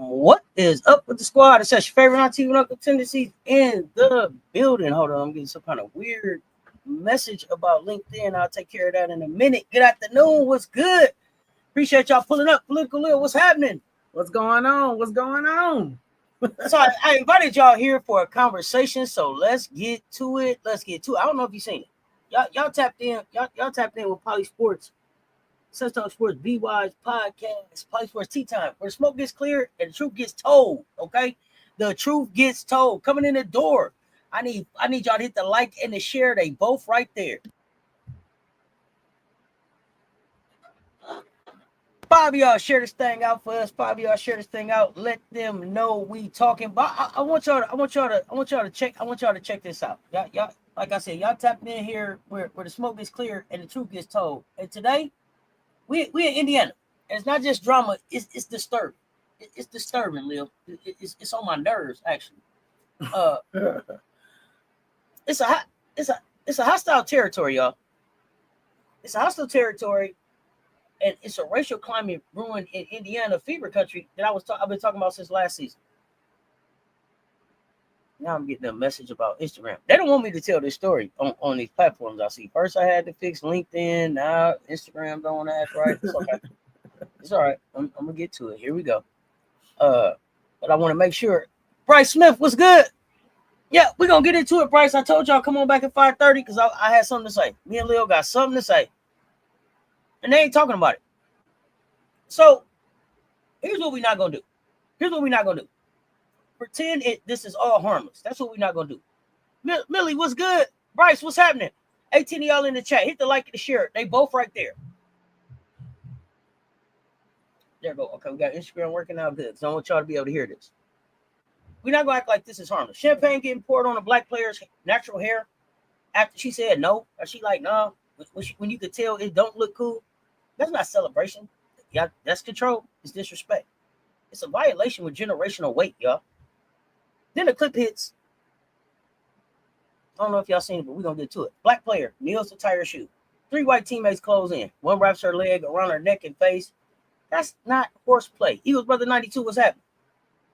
What is up with the squad? It's your favorite auntie and uncle tendencies in the building. Hold on, I'm getting some kind of weird message about LinkedIn. I'll take care of that in a minute. Good afternoon. What's good? Appreciate y'all pulling up. Political Lil, what's happening? What's going on? What's going on? So I invited y'all here for a conversation. So let's get to it. I don't know if you've seen it. Y'all tapped in. Y'all tapped in with PoliSports. Cess and Sports, B-Wise podcast, PoliSports Tea Time, where the smoke gets clear and the truth gets told. Okay, the truth gets told. Coming in the door. I need y'all to hit the like and the share. They both right there. 5 of y'all share this thing out for us. 5 of y'all share this thing out. Let them know we talking. But I want y'all to check this out. Y'all, like I said, y'all tapped in here where the smoke gets clear and the truth gets told. And today, we in Indiana. And it's not just drama. It's disturbing. It's disturbing, Lil. It's on my nerves actually. It's a hostile territory, y'all. It's a hostile territory, and it's a racial climate ruined in Indiana, fever country that I've been talking about since last season. Now I'm getting a message about Instagram. They don't want me to tell this story on these platforms I see. First I had to fix LinkedIn. Now Instagram don't act right. It's okay. It's all right. I'm gonna get to it. Here we go. But I want to make sure. Bryce Smith, what's good? Yeah, we're gonna get into it, Bryce. I told y'all come on back at 5:30 because I had something to say. Me and Lil got something to say. And they ain't talking about it. So here's what we're not gonna do. Pretend this is all harmless. That's what we're not gonna do. Millie, what's good? Bryce, what's happening? 18 of y'all in the chat. Hit the like and the share. They both right there. There we go. Okay, we got Instagram working out good. So I want y'all to be able to hear this. We're not gonna act like this is harmless. Champagne getting poured on a black player's natural hair after she said no. Or she like, no. When you could tell it don't look cool. That's not celebration. Yeah, that's control. It's disrespect. It's a violation with generational weight, y'all. Then the clip hits. I don't know if y'all seen it, but we're going to get to it. Black player kneels to tie her shoe. 3 white teammates close in. One wraps her leg around her neck and face. That's not horseplay. Eagles Brother 92, what's happening?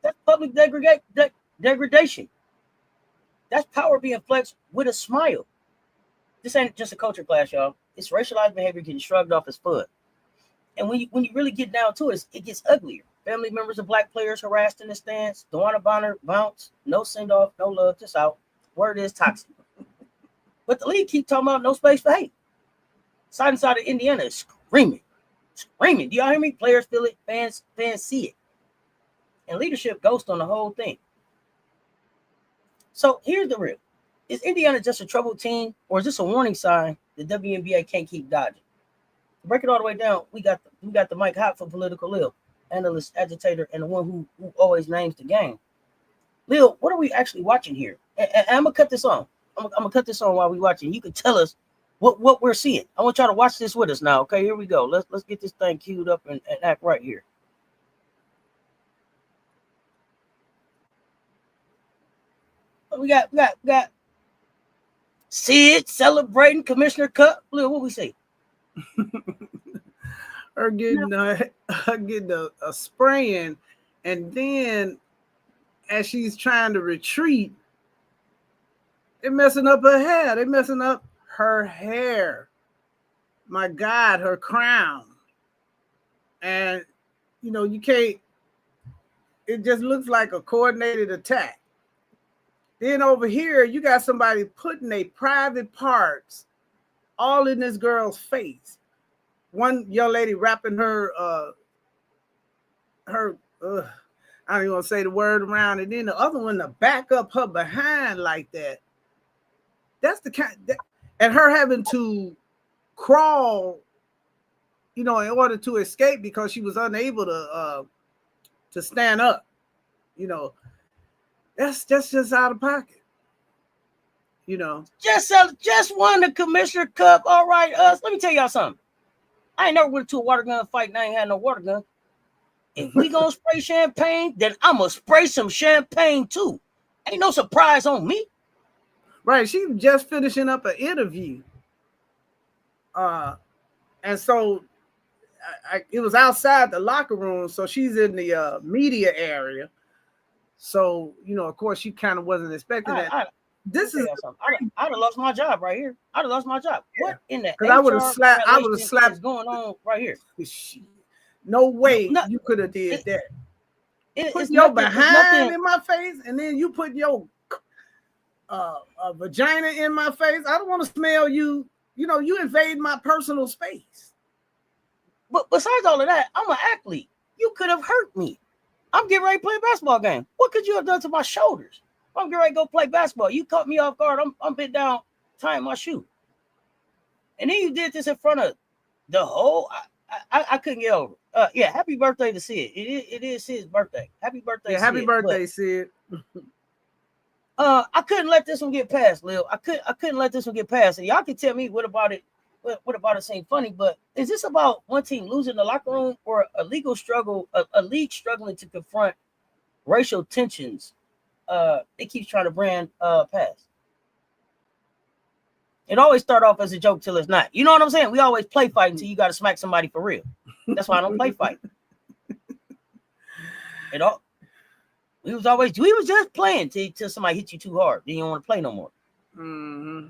That's public degradation. That's power being flexed with a smile. This ain't just a culture class, y'all. It's racialized behavior getting shrugged off as fun. And when you really get down to it, it gets uglier. Family members of black players harassed in the stands. Dewana Bonner bounce. No send-off, no love, just out. Word is toxic. But the league keep talking about no space for hate. Side and side of Indiana is screaming. Screaming. Do y'all hear me? Players feel it. Fans see it. And leadership ghost on the whole thing. So here's the real. Is Indiana just a troubled team, or is this a warning sign the WNBA can't keep dodging? To break it all the way down, we got the mic hot for Political Lil, analyst, agitator, and the one who always names the game. Lil, what are we actually watching here? And I'm gonna cut this on. I'm gonna cut this on while we watching. You can tell us what we're seeing. I want y'all to watch this with us now. Okay, here we go. Let's get this thing queued up and act right here. We got Sid celebrating Commissioner Cup. Lil, what we say? Her getting a spraying, and then as she's trying to retreat, they're messing up her hair. They're messing up her hair. My God, her crown. And you can't. It just looks like a coordinated attack. Then over here, you got somebody putting their private parts all in this girl's face. One young lady wrapping her, I don't even want to say the word around, and then the other one to back up her behind like that. That's the kind, and her having to crawl, in order to escape because she was unable to stand up. That's just out of pocket. Just won the Commissioner Cup. All right, let me tell y'all something. I ain't never went to a water gun fight and I ain't had no water gun. If we gonna spray champagne, then I'm gonna spray some champagne too. Ain't no surprise on me. Right, she was just finishing up an interview. And so it was outside the locker room, so she's in the media area. So, of course, she kind of wasn't expecting that. This is I'd have lost my job right here. I'd have lost my job. Yeah. What in the HR I would have slapped is going on right here? No way you could have did that. Put your behind in my face, and then you put your vagina in my face. I don't want to smell you. You invade my personal space. But besides all of that, I'm an athlete. You could have hurt me. I'm getting ready to play a basketball game. What could you have done to my shoulders? I'm getting ready to go play basketball. You caught me off guard. I'm bent down, tying my shoe. And then you did this in front of the whole. I couldn't get over it. Yeah, happy birthday to Sid. It is Sid's birthday. Happy birthday, Sid. Happy birthday, Sid. I couldn't let this one get past, Lil. I couldn't let this one get past. And y'all can tell me what about it seem funny, but is this about one team losing the locker room or a legal struggle, a league struggling to confront racial tensions? It keeps trying to brand past. It always start off as a joke till it's not. You know what I'm saying? We always play fight until you got to smack somebody for real. That's why I don't play fight. We was just playing till somebody hit you too hard. Then you don't want to play no more. Mm-hmm.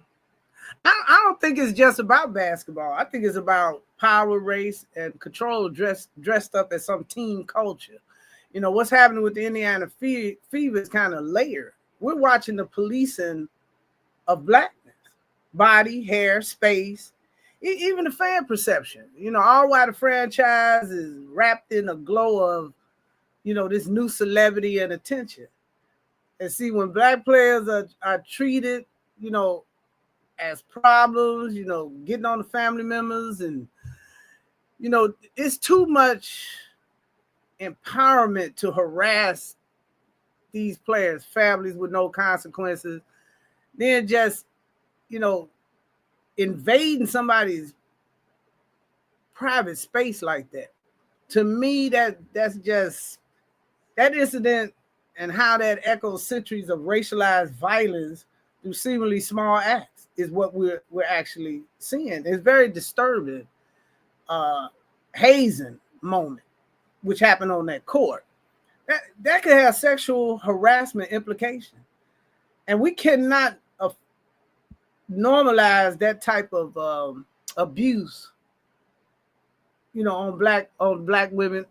I don't think it's just about basketball. I think it's about power, race, and control dressed up as some team culture. What's happening with the Indiana Fever is kind of layered. We're watching the policing of blackness, body, hair, space, even the fan perception. All while the franchise is wrapped in a glow of, this new celebrity and attention. And see, when black players are treated, as problems, getting on the family members, and it's too much empowerment to harass these players' families with no consequences. Then just, invading somebody's private space like that. To me, that's just that incident and how that echoes centuries of racialized violence through seemingly small acts is what we're actually seeing. It's very disturbing. Hazing moment, which happened on that court, that could have sexual harassment implications, and we cannot normalize that type of abuse, on black women,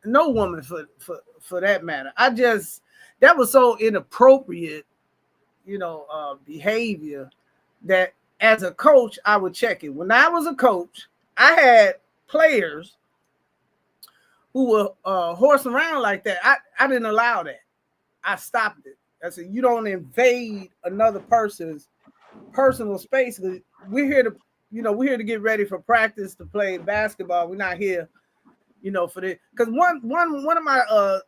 no woman for that matter. That was so inappropriate, behavior that as a coach I would check it. When I was a coach, I had players who were horsing around like that. I didn't allow that. I stopped it. I said, you don't invade another person's personal space. We're here to get ready for practice to play basketball. We're not here, for this. Because one of my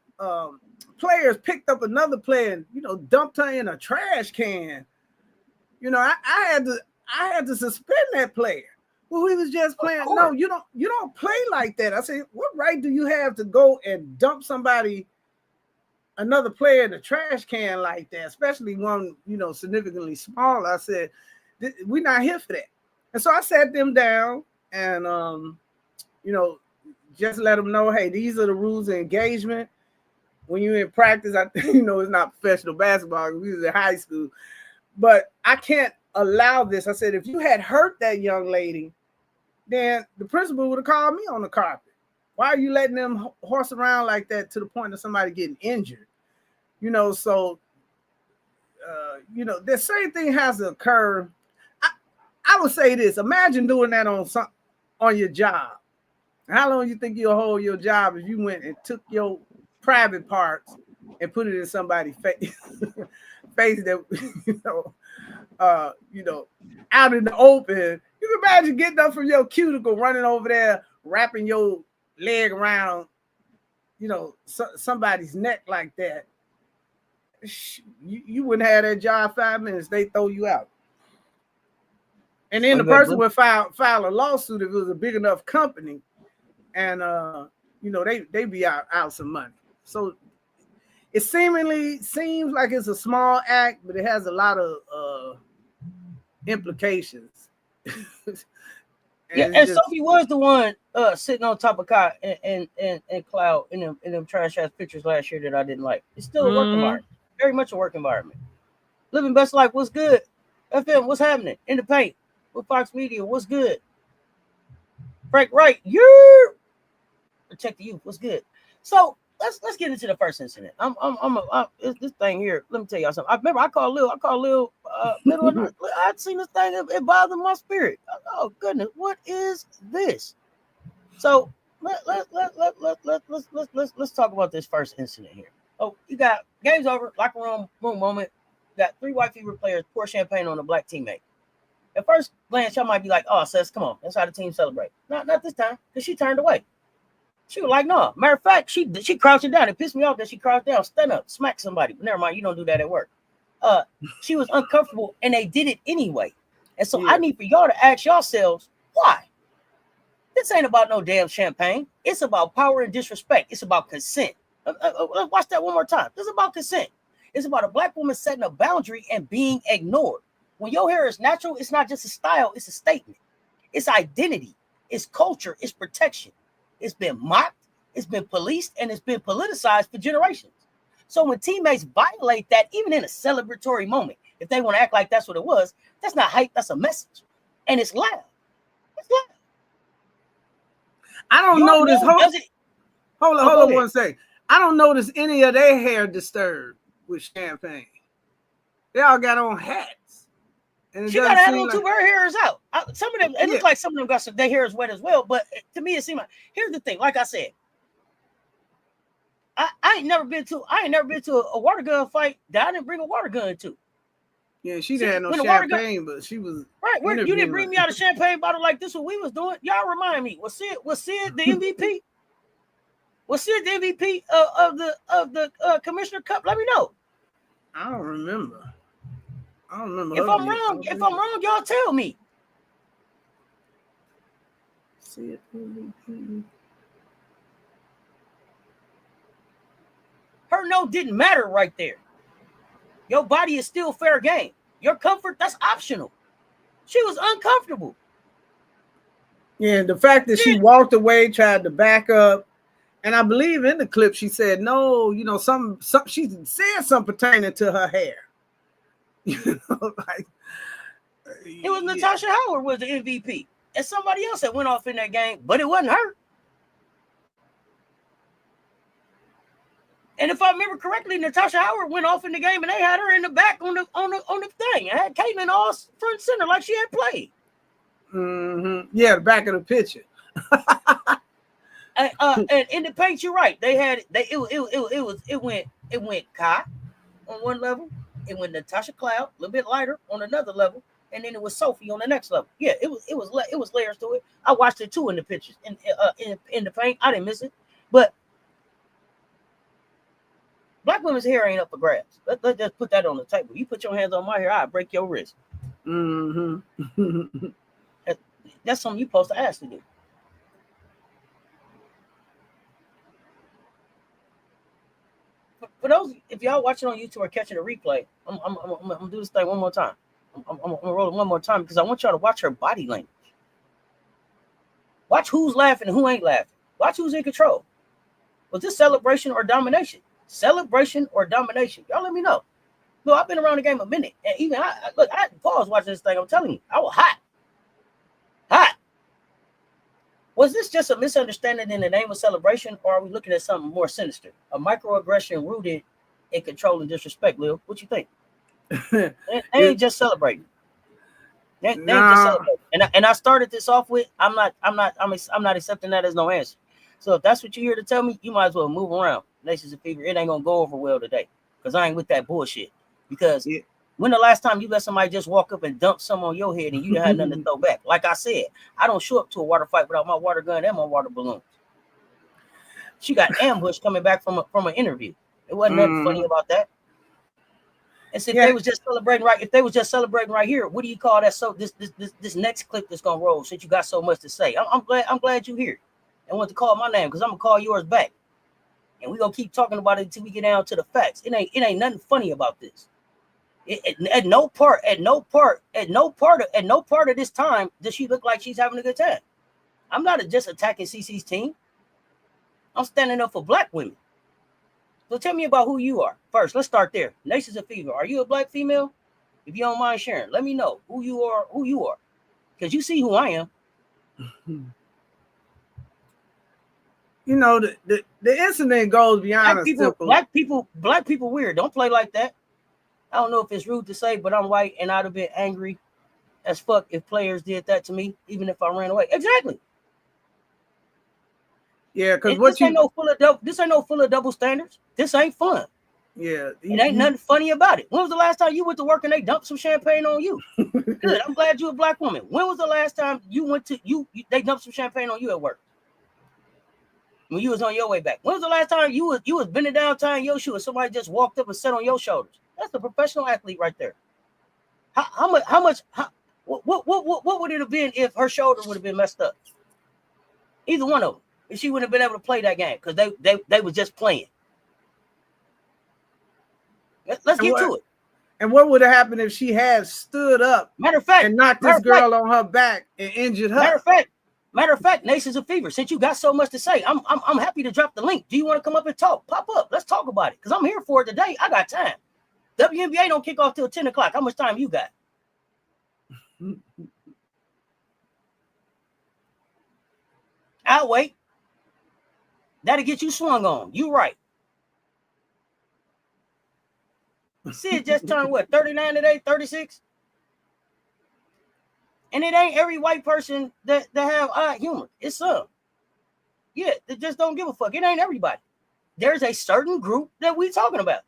players picked up another player and dumped her in a trash can. I had to suspend that player. Well, he was just playing. No, you don't play like that. I said, what right do you have to go and dump another player in a trash can like that, especially one, significantly small? I said, we're not here for that. And so I sat them down and, just let them know, hey, these are the rules of engagement. When you're in practice, it's not professional basketball. We was in high school. But I can't allow this. I said, if you had hurt that young lady, then the principal would have called me on the carpet. Why are you letting them horse around like that to the point of somebody getting injured? So, the same thing has to occur. I would say this. Imagine doing that on your job. How long you think you'll hold your job if you went and took your private parts and put it in somebody's face that, out in the open? You can imagine getting up from your cuticle, running over there, wrapping your leg around, somebody's neck like that. You wouldn't have that job 5 minutes. They throw you out. And then the person would file a lawsuit if it was a big enough company, and they be out some money. So it seems like it's a small act, but it has a lot of implications. Yeah, and Sophie was the one sitting on top of Kai and Cloud in them trash ass pictures last year that I didn't like. It's still a work environment, very much a work environment. Living best life, what's good? FM, what's happening? In the paint with Fox Media, what's good? Frank Wright, you protect the youth, what's good? So let's get into the first incident. This thing here. Let me tell y'all something. I remember I called Lil middle of the night. I'd seen this thing. It bothered my spirit. Oh goodness, what is this? So let's talk about this first incident here. Oh, you got game's over, locker room moment. You got 3 white female players pour champagne on a black teammate. At first glance, y'all might be like, "Oh, Cess, come on, that's how the team celebrate." Not this time, because she turned away. She was like, "No." Matter of fact, she crouching down. It pissed me off that she crouched down, stand up, smack somebody. But never mind, you don't do that at work. She was uncomfortable, and they did it anyway. And so I need for y'all to ask yourselves why. This ain't about no damn champagne. It's about power and disrespect. It's about consent. Let's watch that one more time. This is about consent. It's about a black woman setting a boundary and being ignored. When your hair is natural, it's not just a style, it's a statement. It's identity, it's culture, it's protection. It's been mocked, it's been policed, and it's been politicized for generations. So when teammates violate that, even in a celebratory moment, if they want to act like that's what it was, that's not hype, that's a message. And it's loud. It's loud. I don't notice. Hold on one second. I don't notice any of their hair disturbed with champagne. They all got on hats. And she got a hat on too, her hair is out. Some of them, it looks like some of them got their hair is wet as well. But to me, it seemed like, here's the thing. Like I said, I ain't never been to a water gun fight that I didn't bring a water gun to. Yeah, she didn't have no champagne, but she was right. You didn't bring me out a champagne bottle like this. What we was doing, y'all remind me. Was Sid the MVP? Was Sid the MVP of the Commissioner Cup? Let me know. I don't remember. If I'm wrong, y'all tell me. Sid MVP. Her no didn't matter right there. Your body is still fair game. Your comfort, that's optional. She was uncomfortable. Yeah, the fact that she walked away, tried to back up, and I believe in the clip she said, no, some she said something pertaining to her hair. It was Natasha Howard was the MVP. And somebody else that went off in that game, but it wasn't her. And if I remember correctly, Natasha Howard went off in the game, and they had her in the back on the thing. And had Caitlin all front center like she had played. Mm-hmm. Yeah, the back of the picture. And in the paint, you're right. It went Kai on one level. It went Natasha Cloud, a little bit lighter on another level, and then it was Sophie on the next level. Yeah, it was layers to it. I watched it too in the pictures in the paint. I didn't miss it, but. Black women's hair ain't up for grabs. Let's just put that on the table. You put your hands on my hair, I'll break your wrist. Mm-hmm. That's something you're supposed to ask to do. For those, if y'all watching on YouTube or catching a replay, I'm gonna do this thing one more time. I'm gonna roll it one more time because I want y'all to watch her body language. Watch who's laughing and who ain't laughing. Watch who's in control. Was this celebration or domination? Celebration or domination? Y'all let me know. Look, I've been around the game a minute, and even I had to pause watching this thing. I'm telling you, I was hot. Was this just a misunderstanding in the name of celebration, or are we looking at something more sinister? A microaggression rooted in control and disrespect, Lil. What you think? They ain't just celebrating. They ain't just celebrating. And I started this off with I'm not accepting that as no answer. So if that's what you're here to tell me, you might as well move around. Nations of Fever, it ain't gonna go over well today because I ain't with that bullshit. Because when the last time you let somebody just walk up and dump some on your head and you didn't have nothing to throw back? Like I said, I don't show up to a water fight without my water gun and my water balloons. She got ambushed coming back from an interview. It wasn't nothing funny about that. And so if they was just celebrating right here, what do you call that? So this next clip that's gonna roll since you got so much to say. I'm glad you're here and want to call my name because I'm gonna call yours back. And we're gonna keep talking about it until we get down to the facts. It ain't nothing funny about this. At no part of this time does she look like she's having a good time. I'm not just attacking CC's team. I'm standing up for black women. So tell me about who you are. First, let's start there. Nations of Fever. Are you a black female? If you don't mind sharing, let me know who you are. Because you see who I am. You know, the incident goes beyond black people weird. Don't play like that. I don't know if it's rude to say, but I'm white and I'd have been angry as fuck if players did that to me, even if I ran away. Exactly. Yeah, because this ain't no full of double standards. This ain't fun. Yeah, it ain't nothing funny about it. When was the last time you went to work and they dumped some champagne on you? Good. I'm glad you're a black woman. When was the last time you went to they dumped some champagne on you at work? When you was on your way back. When was the last time you was bending down tying your shoe and somebody just walked up and sat on your shoulders? That's the professional athlete right there. What would it have been if her shoulder would have been messed up? Either one of them. And she wouldn't have been able to play that game because they was just playing. Let's get to it. And what would have happened if she had stood up and knocked this girl on her back and injured her? Matter of fact, Nations of Fever, since you got so much to say, I'm happy to drop the link. Do you want to come up and talk? Pop up. Let's talk about it because I'm here for it today. I got time. WNBA don't kick off till 10 o'clock. How much time you got? I'll wait. That'll get you swung on. You right. Sid just turned what, 39 today, 36? And it ain't every white person that have odd humor. It's some. Yeah, they just don't give a fuck. It ain't everybody. There's a certain group that we talking about.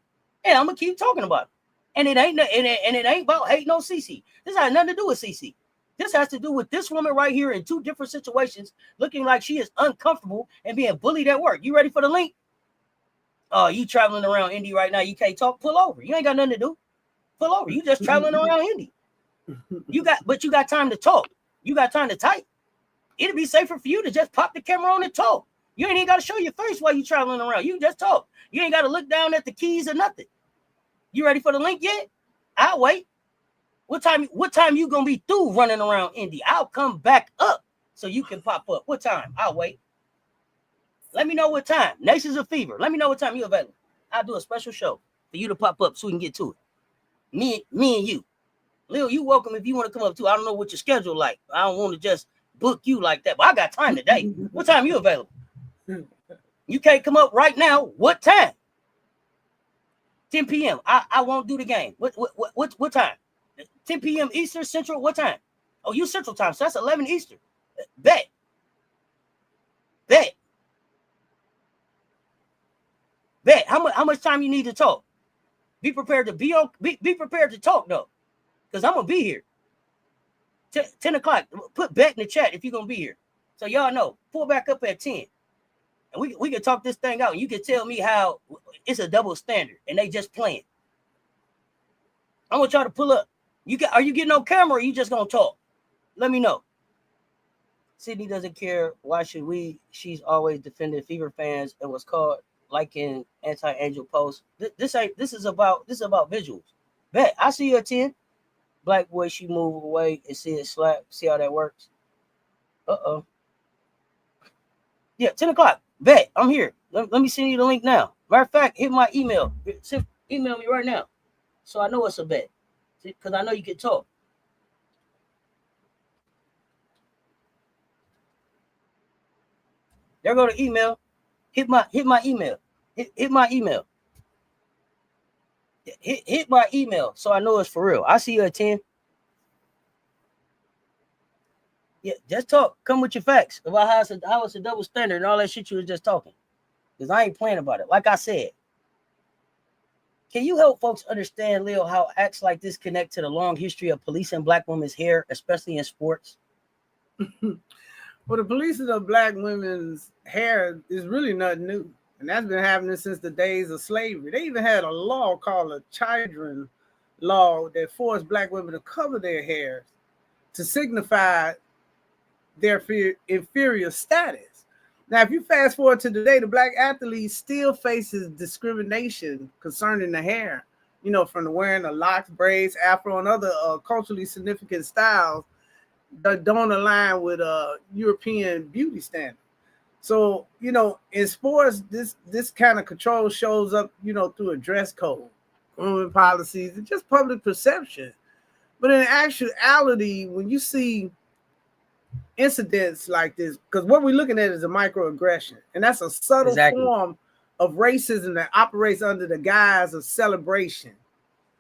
And I'm gonna keep talking about it. And it ain't about hating on CC. This has nothing to do with CC. This has to do with this woman right here in two different situations, looking like she is uncomfortable and being bullied at work. You ready for the link? Oh, you traveling around Indy right now. You can't talk. Pull over. You ain't got nothing to do. Pull over. You just traveling around Indy. But you got time to talk. You got time to type. It'd be safer for you to just pop the camera on and talk. You ain't even got to show your face while you traveling around. You just talk. You ain't got to look down at the keys or nothing. You ready for the link yet? I'll wait. What time you gonna be through running around Indy? I'll come back up so you can pop up. What time? I'll wait. Let me know what time. Nations of Fever. Let me know what time you're available. I'll do a special show for you to pop up so we can get to it. Me and you. Lil, you welcome if you want to come up too. I don't know what your schedule like. I don't want to just book you like that, but I got time today. What time you available? You can't come up right now. What time? 10 p.m. I won't do the game. What time? 10 p.m. Eastern, Central. What time? Oh, you Central time, so that's 11 Eastern. Bet. How much time you need to talk? Be prepared to be prepared to talk though, because I'm gonna be here. 10 o'clock. Put bet in the chat if you're gonna be here, so y'all know. Pull back up at 10, and we can talk this thing out. You can tell me how it's a double standard and they just playing. I want y'all to pull up. Are you getting on camera or are you just gonna talk? Let me know. Sydney doesn't care. Why should we? She's always defended Fever fans and was called liking anti-angel posts. This is about visuals. Bet. I see you at 10. Black boy, she move away and see it slap. See how that works. Yeah, 10 o'clock. Bet. I'm here. Let me send you the link now. Matter of fact, hit my email. Email me right now. So I know it's a bet. Because I know you can talk. There go the email. Hit my email. Hit my email. Hit my email so I know it's for real. I see you at 10. Yeah, just talk. Come with your facts about how it's a double standard and all that shit you was just talking. Because I ain't playing about it. Like I said. Can you help folks understand, Lil, how acts like this connect to the long history of policing black women's hair, especially in sports? Well, the policing of black women's hair is really nothing new. And that's been happening since the days of slavery. They even had a law called a Children law that forced black women to cover their hair to signify their inferior status. Now, if you fast forward to today, the black athlete still faces discrimination concerning the hair from the wearing of locks, braids, afro, and other culturally significant styles that don't align with European beauty standards. So, in sports, this kind of control shows up, through a dress code, grooming policies, and just public perception. But in actuality, when you see incidents like this, because what we're looking at is a microaggression, and that's a subtle form of racism that operates under the guise of celebration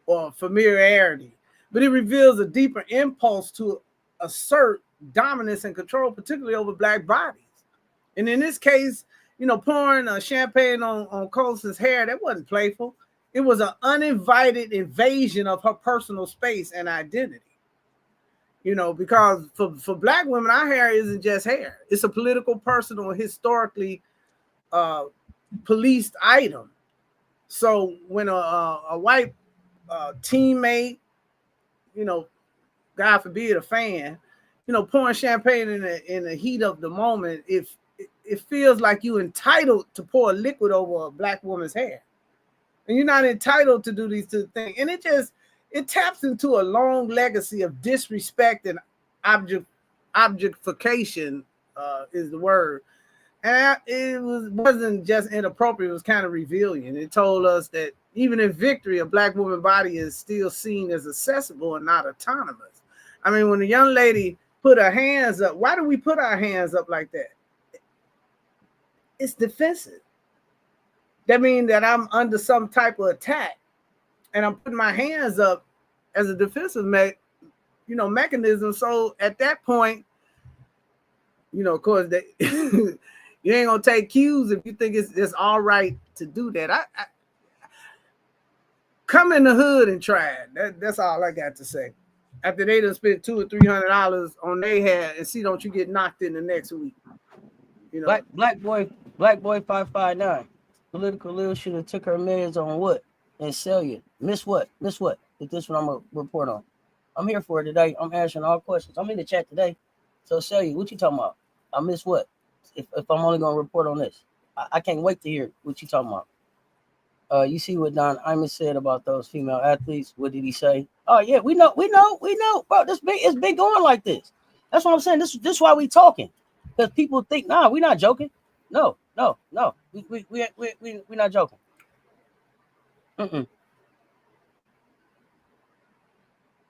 or familiarity, but it reveals a deeper impulse to assert dominance and control, particularly over Black bodies. And in this case, pouring champagne on Colson's hair, that wasn't playful. It was an uninvited invasion of her personal space and identity. Because for Black women, our hair isn't just hair. It's a political, personal, historically policed item. So when a white teammate, God forbid, a fan, pouring champagne in the heat of the moment, if it feels like you're entitled to pour a liquid over a Black woman's hair, and you're not entitled to do these two things, and it taps into a long legacy of disrespect and objectification is the word. And it wasn't just inappropriate, it was kind of revealing. It told us that even in victory, a Black woman's body is still seen as accessible and not autonomous. I mean, when a young lady put her hands up, why do we put our hands up like that? It's defensive. That means that I'm under some type of attack, and I'm putting my hands up as a defensive mechanism. So at that point, of course, you ain't gonna take cues if you think it's all right to do that. I come in the hood and try it. That's all I got to say. After they done spent $200 or $300 on their hair, and see, don't you get knocked in the next week? Black boy 559. Political Lil should have took her meds on what and sell you. Miss what? If this one I'm gonna report on. I'm here for it today. I'm answering all questions. I'm in the chat today. So sell you. What you talking about? I miss what? If I'm only gonna report on this, I can't wait to hear what you talking about. You see what Don Iman said about those female athletes? What did he say? Oh yeah, we know, bro. It's been going like this. That's what I'm saying. This is why we talking, because people think, nah, we're not joking. No, we're not joking.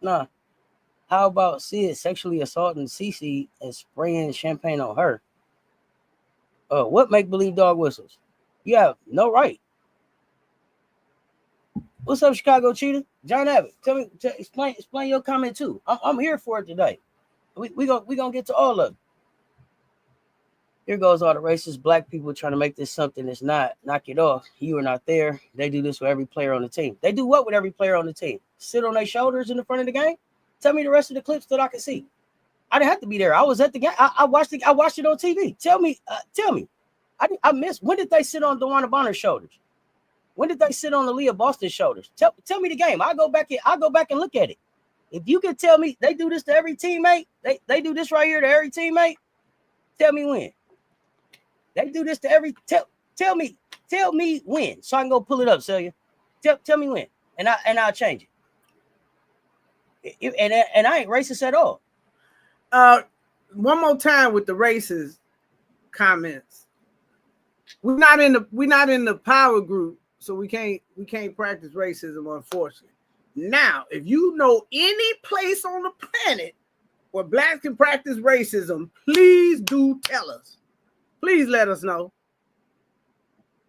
Nah. How about Sid sexually assaulting Cece and spraying champagne on her? What make-believe dog whistles? You have no right. What's up, Chicago Cheetah? John Abbott, explain your comment too. I'm here for it today. We gonna get to all of it. Here goes all the racist Black people trying to make this something that's not. Knock it off. You are not there. They do this with every player on the team. They do what with every player on the team? Sit on their shoulders in the front of the game? Tell me the rest of the clips that I can see. I didn't have to be there. I was at the game. I watched it on TV. Tell me. I missed. When did they sit on DeWanna Bonner's shoulders? When did they sit on Aaliyah Boston's shoulders? Tell me the game. I'll go back and look at it. If you can tell me they do this to every teammate, they do this right here to every teammate. Tell me when. They do this to every. Tell me when, so I can go pull it up, Celia. Tell me when, and I'll change it. And I ain't racist at all. One more time with the racist comments. We're not in the power group, so we can't practice racism, unfortunately. Now, if you know any place on the planet where Blacks can practice racism, please do tell us. Please let us know.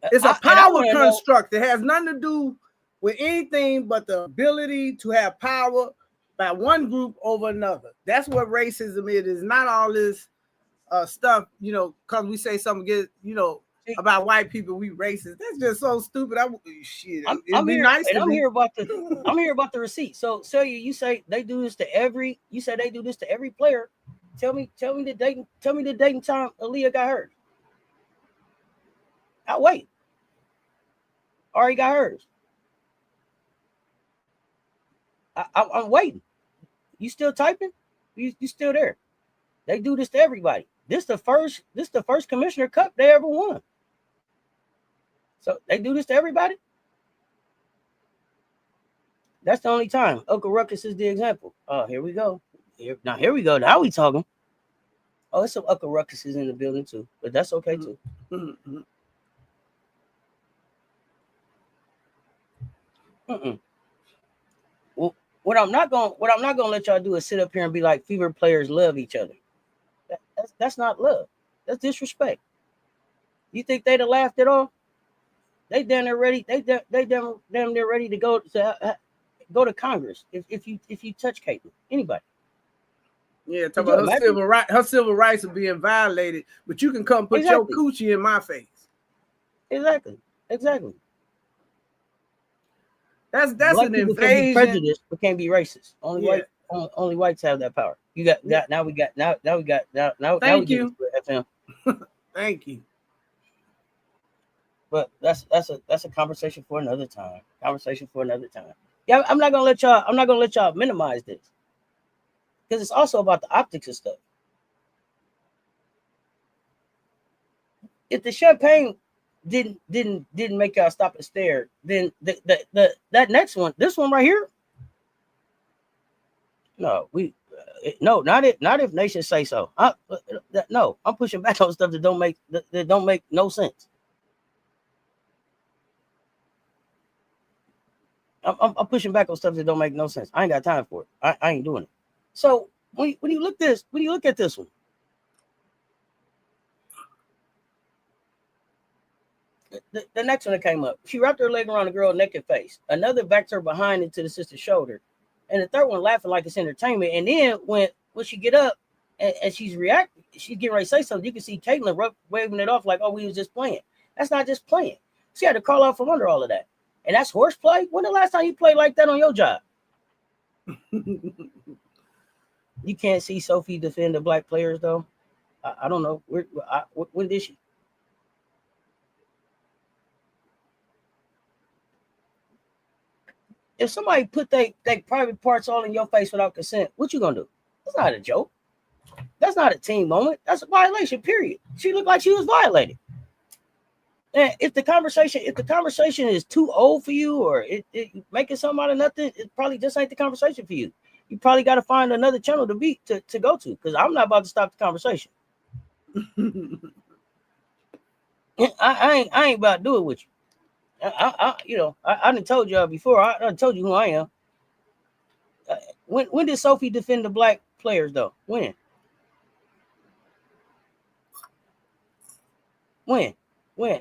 It's a power construct. It has nothing to do with anything but the ability to have power by one group over another. That's what racism is. It's not all this stuff, because we say something about white people, we racist. That's just so stupid. I'm here about the receipt. So you say they do this to every. You say they do this to every player. Tell me the date time Aaliyah got hurt. I'll wait. Already got hers. I'm waiting. You still typing? You still there? They do this to everybody. This the first Commissioner Cup they ever won. So they do this to everybody. That's the only time. Uncle Ruckus is the example. Oh, here we go. Here we go. Now we talking. Oh, it's some Uncle Ruckuses in the building too, but that's okay too. Mm-hmm. Well, what I'm not gonna let y'all do is sit up here and be like, fever players love each other. That's not love. That's disrespect. You think they'd have laughed at all? They damn near ready. They damn near ready to go to Congress if you touch Caitlyn. Anybody? Yeah, talk about her civil rights are being violated, but you can come put your coochie in my face. Exactly. That's Black an invasion. Can be prejudiced, but can't be racist. Only whites have that power. You got that. Now we got. Thank you. FM. Thank you. But that's a conversation for another time. Yeah, I'm not gonna let y'all minimize this, because it's also about the optics and stuff. If the champagne didn't make y'all stop and stare, then that next one, this one right here, no, not if nations say so. No, I'm pushing back on stuff that don't make no sense. I'm pushing back on stuff that don't make no sense. I ain't got time for it. I ain't doing it. So when you look at this one, the next one that came up, she wrapped her leg around the girl's neck and face. Another backed her behind into the sister's shoulder, and the third one laughing like it's entertainment. And then when she get up and she's reacting, she's getting ready to say something. You can see Caitlyn waving it off like, "Oh, we was just playing." That's not just playing. She had to crawl out from under all of that. And that's horseplay? When the last time you played like that on your job? You can't see Sophie defend the black players, though. I don't know. When did she? If somebody put they private parts all in your face without consent, what you gonna do? That's not a joke. That's not a team moment. That's a violation, period. She looked like she was violated. And if the conversation is too old for you, or it making something out of nothing, it probably just ain't the conversation for you. You probably got to find another channel to go to, because I'm not about to stop the conversation. I ain't about to do it with you. I done told y'all before. I done told you who I am. When did Sophie defend the black players though? When?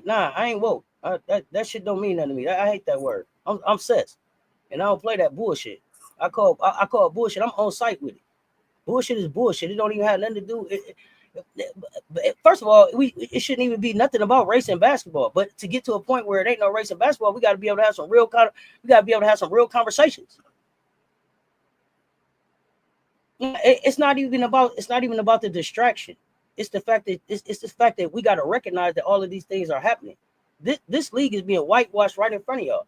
Nah, I ain't woke. That shit don't mean nothing to me. I hate that word. I'm Cess, and I don't play that bullshit. I call it bullshit. I'm on site with it. Bullshit is bullshit. It don't even have nothing to do. First of all, it shouldn't even be nothing about race in basketball. But to get to a point where it ain't no race in basketball, we got to be able to have some real conversations. It's not even about the distraction. It's the fact that we got to recognize that all of these things are happening. This league is being whitewashed right in front of y'all.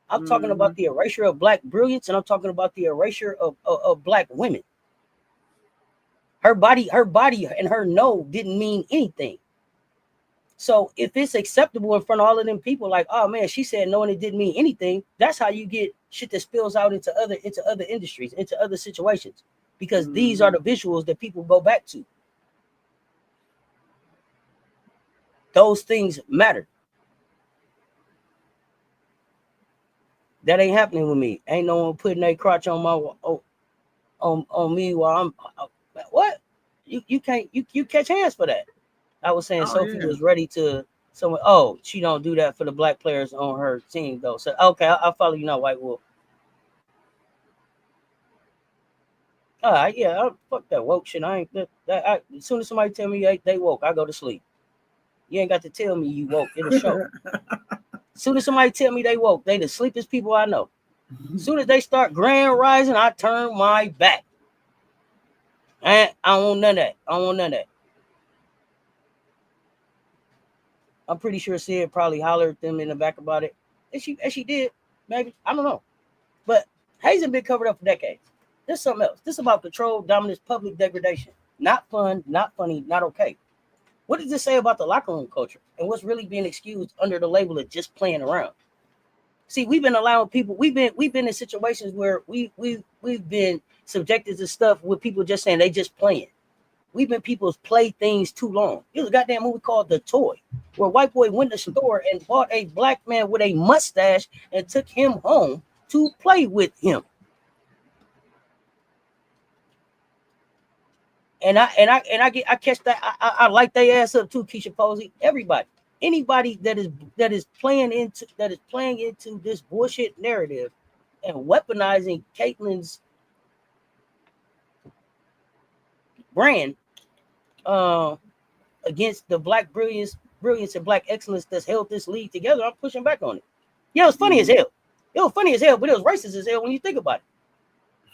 I'm talking about the erasure of black brilliance, and I'm talking about the erasure of black women. Her body and her no didn't mean anything. So if it's acceptable in front of all of them people, like, oh man, she said no and it didn't mean anything, that's how you get shit that spills out into other industries, into other situations, because these are the visuals that people go back to. Those things matter. That ain't happening with me. Ain't no one putting their crotch on my on me while I'm what? You can't catch hands for that. I was saying Sophie was ready to someone. Oh, she don't do that for the black players on her team though. So okay, I'll follow you now, White Wolf. Yeah, fuck that woke shit. I ain't that. As soon as somebody tell me they woke, I go to sleep. You ain't got to tell me you woke. It'll show. As soon as somebody tell me they woke, they the sleepiest people I know. As soon as they start grand rising, I turn my back. I don't want none of that. I'm pretty sure Sid probably hollered at them in the back about it. And she did, maybe. I don't know. But Hazing been covered up for decades. This is something else. This is about control, dominance, public degradation. Not fun, not funny, not okay. What does this say about the locker room culture and what's really being excused under the label of just playing around? See, we've been allowing people. We've been in situations where we've been subjected to stuff with people just saying they just playing. We've been people's play things too long. It was a goddamn movie called The Toy, where a white boy went to the store and bought a black man with a mustache and took him home to play with him. And I catch that. I like their ass up too, Keisha Posey. Everybody, anybody that is playing into this bullshit narrative and weaponizing Caitlin's brand against the black brilliance and black excellence that's held this league together, I'm pushing back on it. Yeah, it was funny as hell. It was funny as hell, but it was racist as hell when you think about it.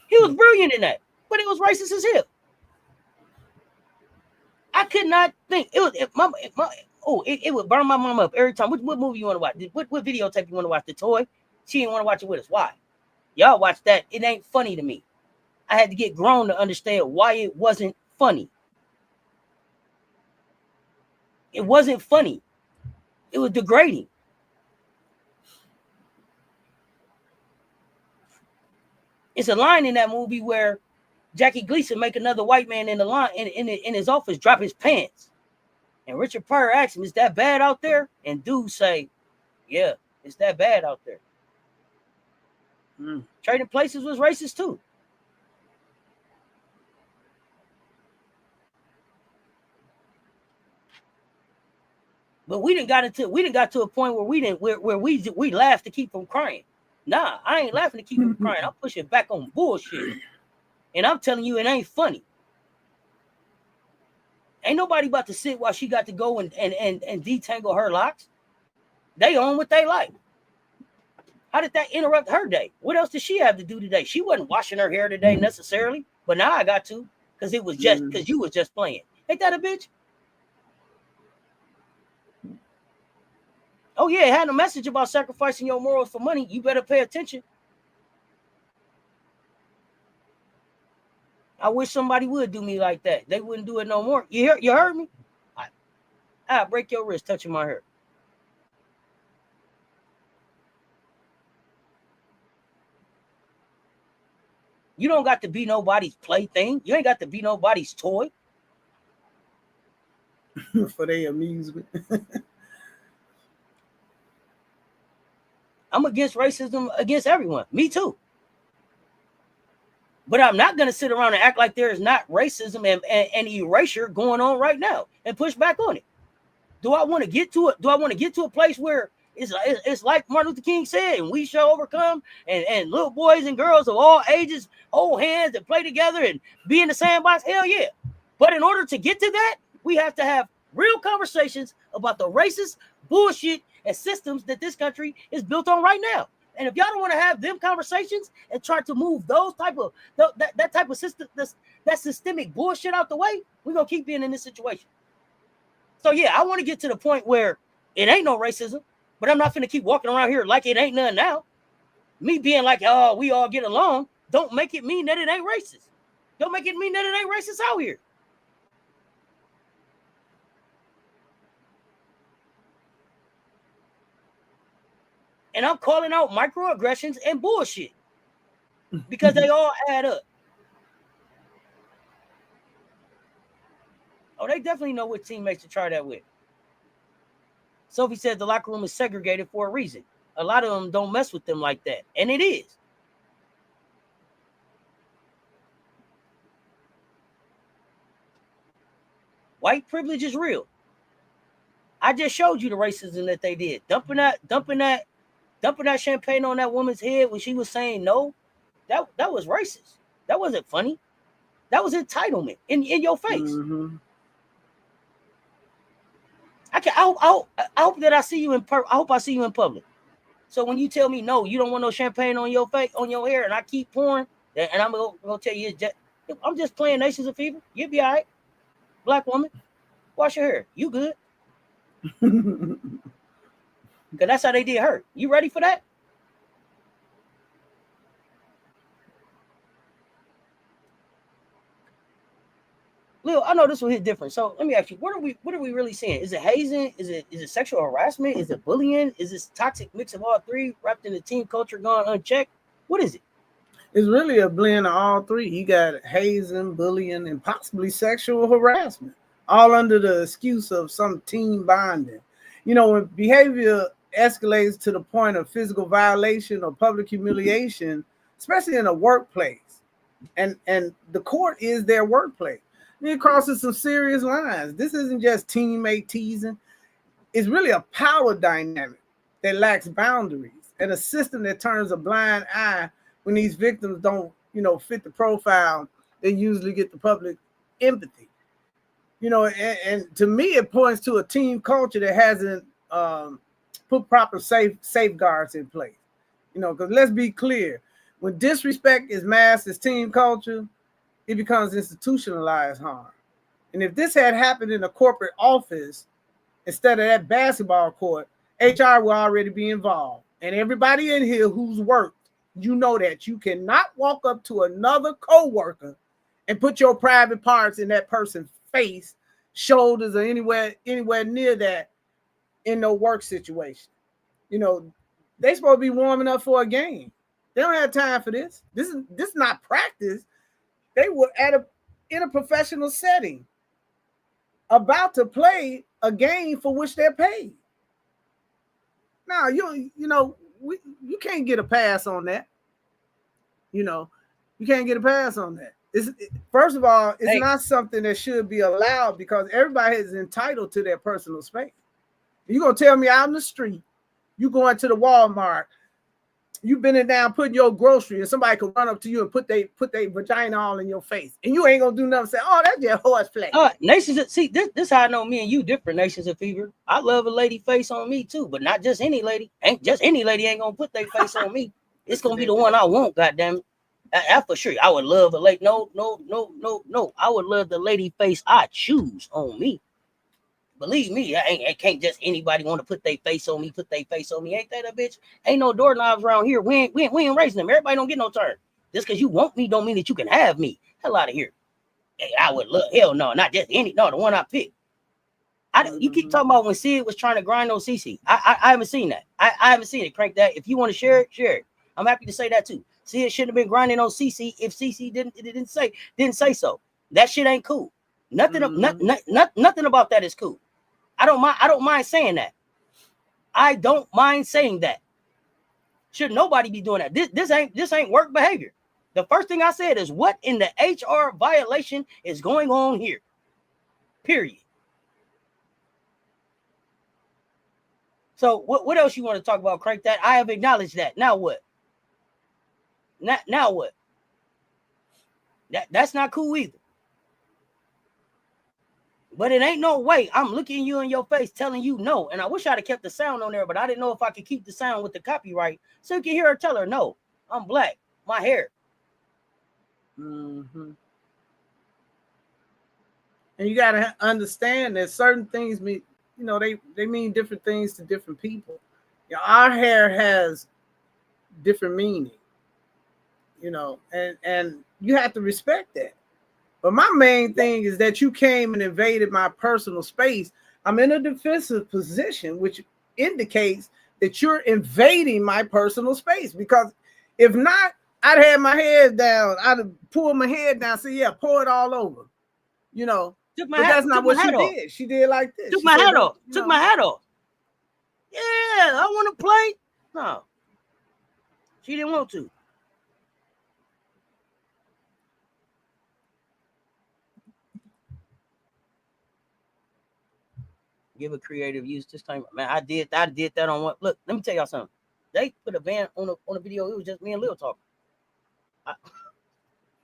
He was brilliant in that, but it was racist as hell. I could not think it would burn my mom up every time. What movie you want to watch? What videotape you want to watch? The Toy? She didn't want to watch it with us. Why? Y'all watch that. It ain't funny to me. I had to get grown to understand why it wasn't funny. It wasn't funny. It was degrading. It's a line in that movie where Jackie Gleason make another white man in the line in his office drop his pants. And Richard Pryor asks him, "Is that bad out there?" And dude say, "Yeah, it's that bad out there." Trading Places was racist too. But we didn't got to a point where we laughed to keep from crying. Nah, I ain't laughing to keep from crying. I'm pushing back on bullshit. And I'm telling you, it ain't funny. Ain't nobody about to sit while she got to go and detangle her locks. They own what they like. How did that interrupt her day? What else did she have to do today? She wasn't washing her hair today necessarily, but now I got to because it was just because you was just playing. Ain't that a bitch? Oh yeah, it had a message about sacrificing your morals for money. You better pay attention. I wish somebody would do me like that. They wouldn't do it no more. You heard me? I break your wrist touching my hair. You don't got to be nobody's plaything. You ain't got to be nobody's toy. For their amusement. I'm against racism against everyone. Me too. But I'm not going to sit around and act like there is not racism and erasure going on right now and push back on it. Do I want to get to it? Do I want to get to a place where it's like Martin Luther King said, and we shall overcome, and little boys and girls of all ages hold hands and play together and be in the sandbox? Hell yeah. But in order to get to that, we have to have real conversations about the racist bullshit and systems that this country is built on right now. And if y'all don't want to have them conversations and try to move those type of that type of system, that systemic bullshit out the way, we're gonna keep being in this situation. So yeah, I want to get to the point where it ain't no racism, but I'm not finna keep walking around here like it ain't none now. Me being like, oh, we all get along, don't make it mean that it ain't racist. Don't make it mean that it ain't racist out here. And I'm calling out microaggressions and bullshit because they all add up. Oh, they definitely know what teammates to try that with. Sophie said the locker room is segregated for a reason. A lot of them don't mess with them like that. And it is. White privilege is real. I just showed you the racism that they did. Dumping that champagne on that woman's head when she was saying no. That was racist. That wasn't funny. That was entitlement in your face. Mm-hmm. I hope that I see you in I hope I see you in public. So when you tell me no, you don't want no champagne on your face, on your hair, and I keep pouring, and I'm gonna tell you, I'm just playing Nations of Fever. You'll be all right. Black woman, wash your hair. You good? Because that's how they did her. You ready for that? Lil, I know this will hit different. So let me ask you, what are we really seeing? Is it hazing? Is it sexual harassment? Is it bullying? Is this toxic mix of all three wrapped in the team culture gone unchecked? What is it? It's really a blend of all three. You got hazing, bullying, and possibly sexual harassment, all under the excuse of some team bonding. You know, when behavior escalates to the point of physical violation or public humiliation, especially in a workplace, and the court is their workplace, it crosses some serious lines. This isn't just teammate teasing. It's really a power dynamic that lacks boundaries and a system that turns a blind eye when these victims don't, fit the profile. They usually get the public empathy. And to me, it points to a team culture that hasn't put proper safeguards in place. Because let's be clear, when disrespect is masked as team culture, it becomes institutionalized harm. And if this had happened in a corporate office instead of that basketball court, HR will already be involved. And everybody in here who's worked, that you cannot walk up to another coworker and put your private parts in that person's face, shoulders, or anywhere near that in no work situation. They supposed to be warming up for a game. They don't have time for this. This is not practice. They were in a professional setting, about to play a game for which they're paid. Now you can't get a pass on that. You can't get a pass on that. First of all, it's not something that should be allowed because everybody is entitled to their personal space. You're gonna tell me out in the street, you going to the Walmart, you bending down putting your grocery, and somebody can run up to you and put their vagina all in your face, and you ain't gonna do nothing. Say, "Oh, that's just horseplay." Nations. See, this how I know me and you different. Nations of Fever. I love a lady face on me too, but not just any lady. Ain't gonna put their face on me. It's gonna be the one I want. Goddamn it, that for sure. I would love a lady. No. I would love the lady face I choose on me. Believe me, I can't just anybody want to put their face on me. Ain't that a bitch? Ain't no doorknobs around here. We ain't raising them. Everybody don't get no turn. Just because you want me don't mean that you can have me. Hell out of here. Hey, I would love. Hell no, not just any. No, the one I picked. You keep talking about when Sid was trying to grind on CC. I haven't seen that. I haven't seen it. Crank that. If you want to share it. I'm happy to say that too. Sid shouldn't have been grinding on CC if CC didn't say so. That shit ain't cool. Nothing about that is cool. I don't mind saying that. I don't mind saying that. Should nobody be doing that? This ain't work behavior. The first thing I said is what in the HR violation is going on here. Period. So what else you want to talk about? Crank that. I have acknowledged that. Now what? Now what? That's not cool either. But it ain't no way I'm looking you in your face telling you no. And I wish I'd have kept the sound on there, but I didn't know if I could keep the sound with the copyright so you can hear her tell her, no, I'm black, my hair. Mm-hmm. And you got to understand that certain things mean, they mean different things to different people. Our hair has different meaning, and you have to respect that. But my main thing is that you came and invaded my personal space. I'm in a defensive position, which indicates that you're invading my personal space. Because if not, I'd have my head down. I'd have pulled my head down. Say, yeah, pour it all over. But that's not what she did. She did like this. Took my hat off. Took my hat off. Yeah, I want to play. No, she didn't want to. Give a creative use this time, man. I did that on what? Look, let me tell y'all something. They put a ban on a video. It was just me and Lil talking.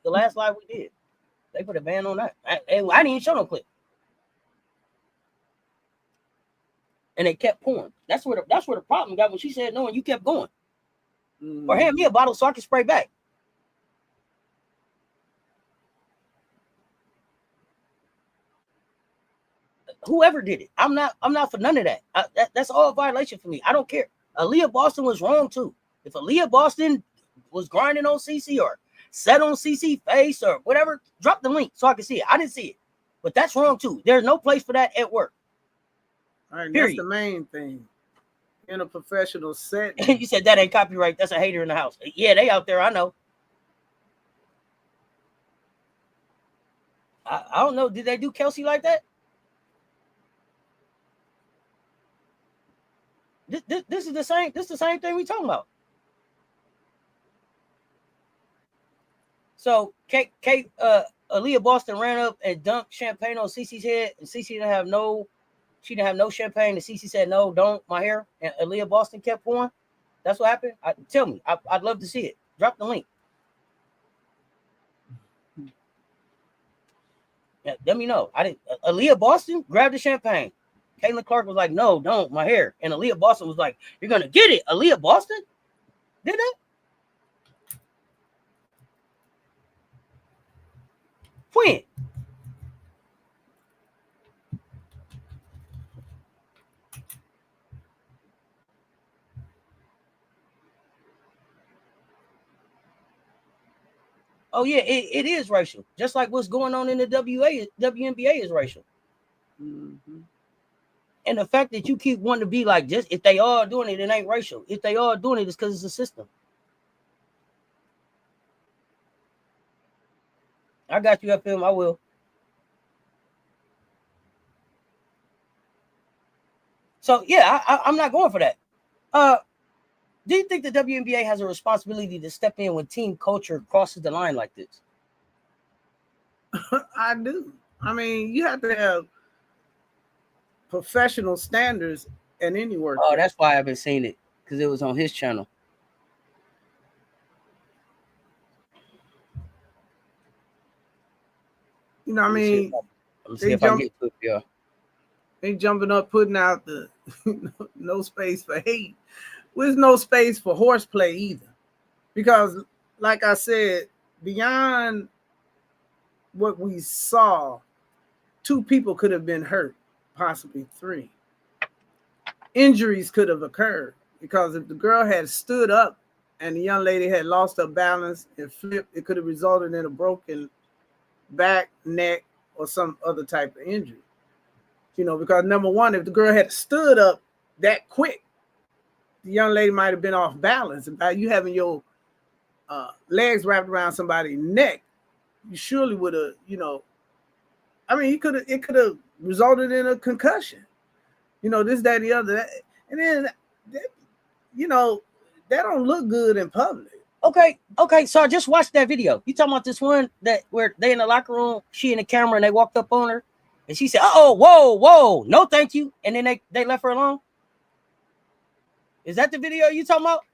The last live we did, they put a ban on that. I didn't even show no clip, and they kept pouring. That's where the problem got when she said no, and you kept going. Or hand me a bottle so I can spray back. Whoever did it, I'm not for none of that. That's all a violation for me. I don't care. Aaliyah Boston was wrong too. If Aaliyah Boston was grinding on CC or sat on CC face or whatever, drop the link so I can see it. I didn't see it, but that's wrong too. There's no place for that at work. All right, that's the main thing. In a professional setting. You said that ain't copyright. That's a hater in the house. Yeah, they out there. I know. I don't know. Did they do Kelsey like that? This is the same. This is the same thing we talking about. So Aaliyah Boston ran up and dumped champagne on Cece's head, and Cece didn't have no champagne. And Cece said, "No, don't, my hair." And Aaliyah Boston kept going. That's what happened. Tell me. I'd love to see it. Drop the link. Yeah, let me know. I didn't. Aaliyah Boston grabbed the champagne. Caitlin Clark was like, "No, don't, my hair." And Aaliyah Boston was like, "You're gonna get it." Aaliyah Boston did that. When? Oh yeah, it is racial. Just like what's going on in the WNBA is racial. Mm-hmm. And the fact that you keep wanting to be like, just if they are doing it, it ain't racial. If they are doing it, it's because it's a system. I got you, FM. I will. So yeah, I'm not going for that. Do you think the WNBA has a responsibility to step in when team culture crosses the line like this? I do. I mean, you have to have professional standards in any work. Oh, that's why I haven't seen it, because it was on his channel. You know what I mean? Let's see if I can get to it, yeah. They jumping up, putting out the no space for hate. There's no space for horseplay either. Because, like I said, beyond what we saw, 2 people could have been hurt, possibly 3. Injuries could have occurred because if the girl had stood up and the young lady had lost her balance and flipped, it could have resulted in a broken back, neck, or some other type of injury. You know, because number one, if the girl had stood up that quick, the young lady might have been off balance. And by you having your legs wrapped around somebody's neck, you surely would have, you know, I mean, it could have resulted in a concussion. You know, this, that, and the other. And then, you know, that don't look good in public. Okay. So I just watched that video. You talking about this one that where they in the locker room, she in the camera, and they walked up on her, and she said, "Oh, whoa, no, thank you," and then they left her alone. Is that the video you talking about?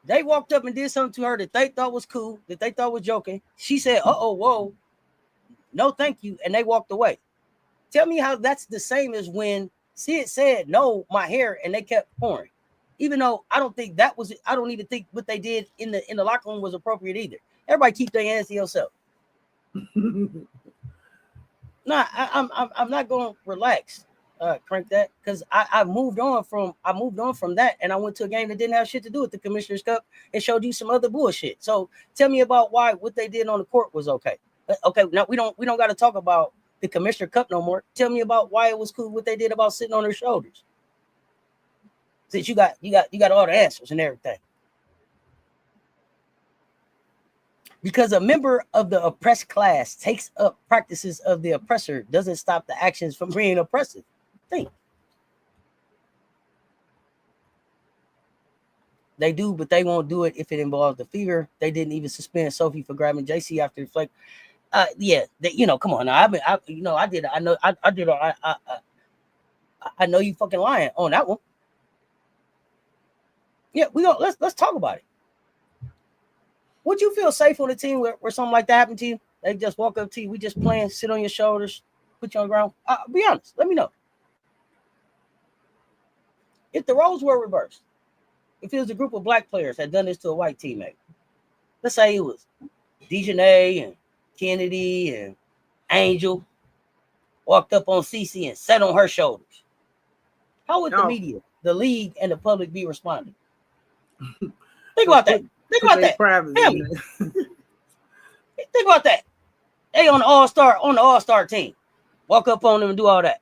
They walked up and did something to her that they thought was cool, that they thought was joking. She said, whoa, no, thank you, and they walked away. Tell me how that's the same as when Sid said, "No, my hair," and they kept pouring. Even though I don't think that was, I don't even think what they did in the locker room was appropriate either. Everybody keep their hands to yourself. Nah, I'm not going to relax, crank that, because I moved on from that, and I went to a game that didn't have shit to do with the Commissioner's Cup and showed you some other bullshit. So tell me about why what they did on the court was okay. Okay, now we don't got to talk about the Commissioner Cup no more. Tell me about why it was cool what they did about sitting on their shoulders. Since you got all the answers and everything. Because a member of the oppressed class takes up practices of the oppressor doesn't stop the actions from being oppressive. Think. They do, but they won't do it if it involves the fever. They didn't even suspend Sophie for grabbing JC after the flick. Yeah, come on now. I know you fucking lying on that one. Yeah, let's talk about it. Would you feel safe on a team where something like that happened to you? They just walk up to you, we just playing, sit on your shoulders, put you on the ground. Be honest, let me know. If the roles were reversed, if it was a group of black players that had done this to a white teammate, let's say it was Dejanay and Kennedy and Angel, walked up on Cece and sat on her shoulders, how would the media, the league, and the public be responding? Think about that. Think about that. Tell me. Think about that. They on the all-star team. Walk up on them and do all that.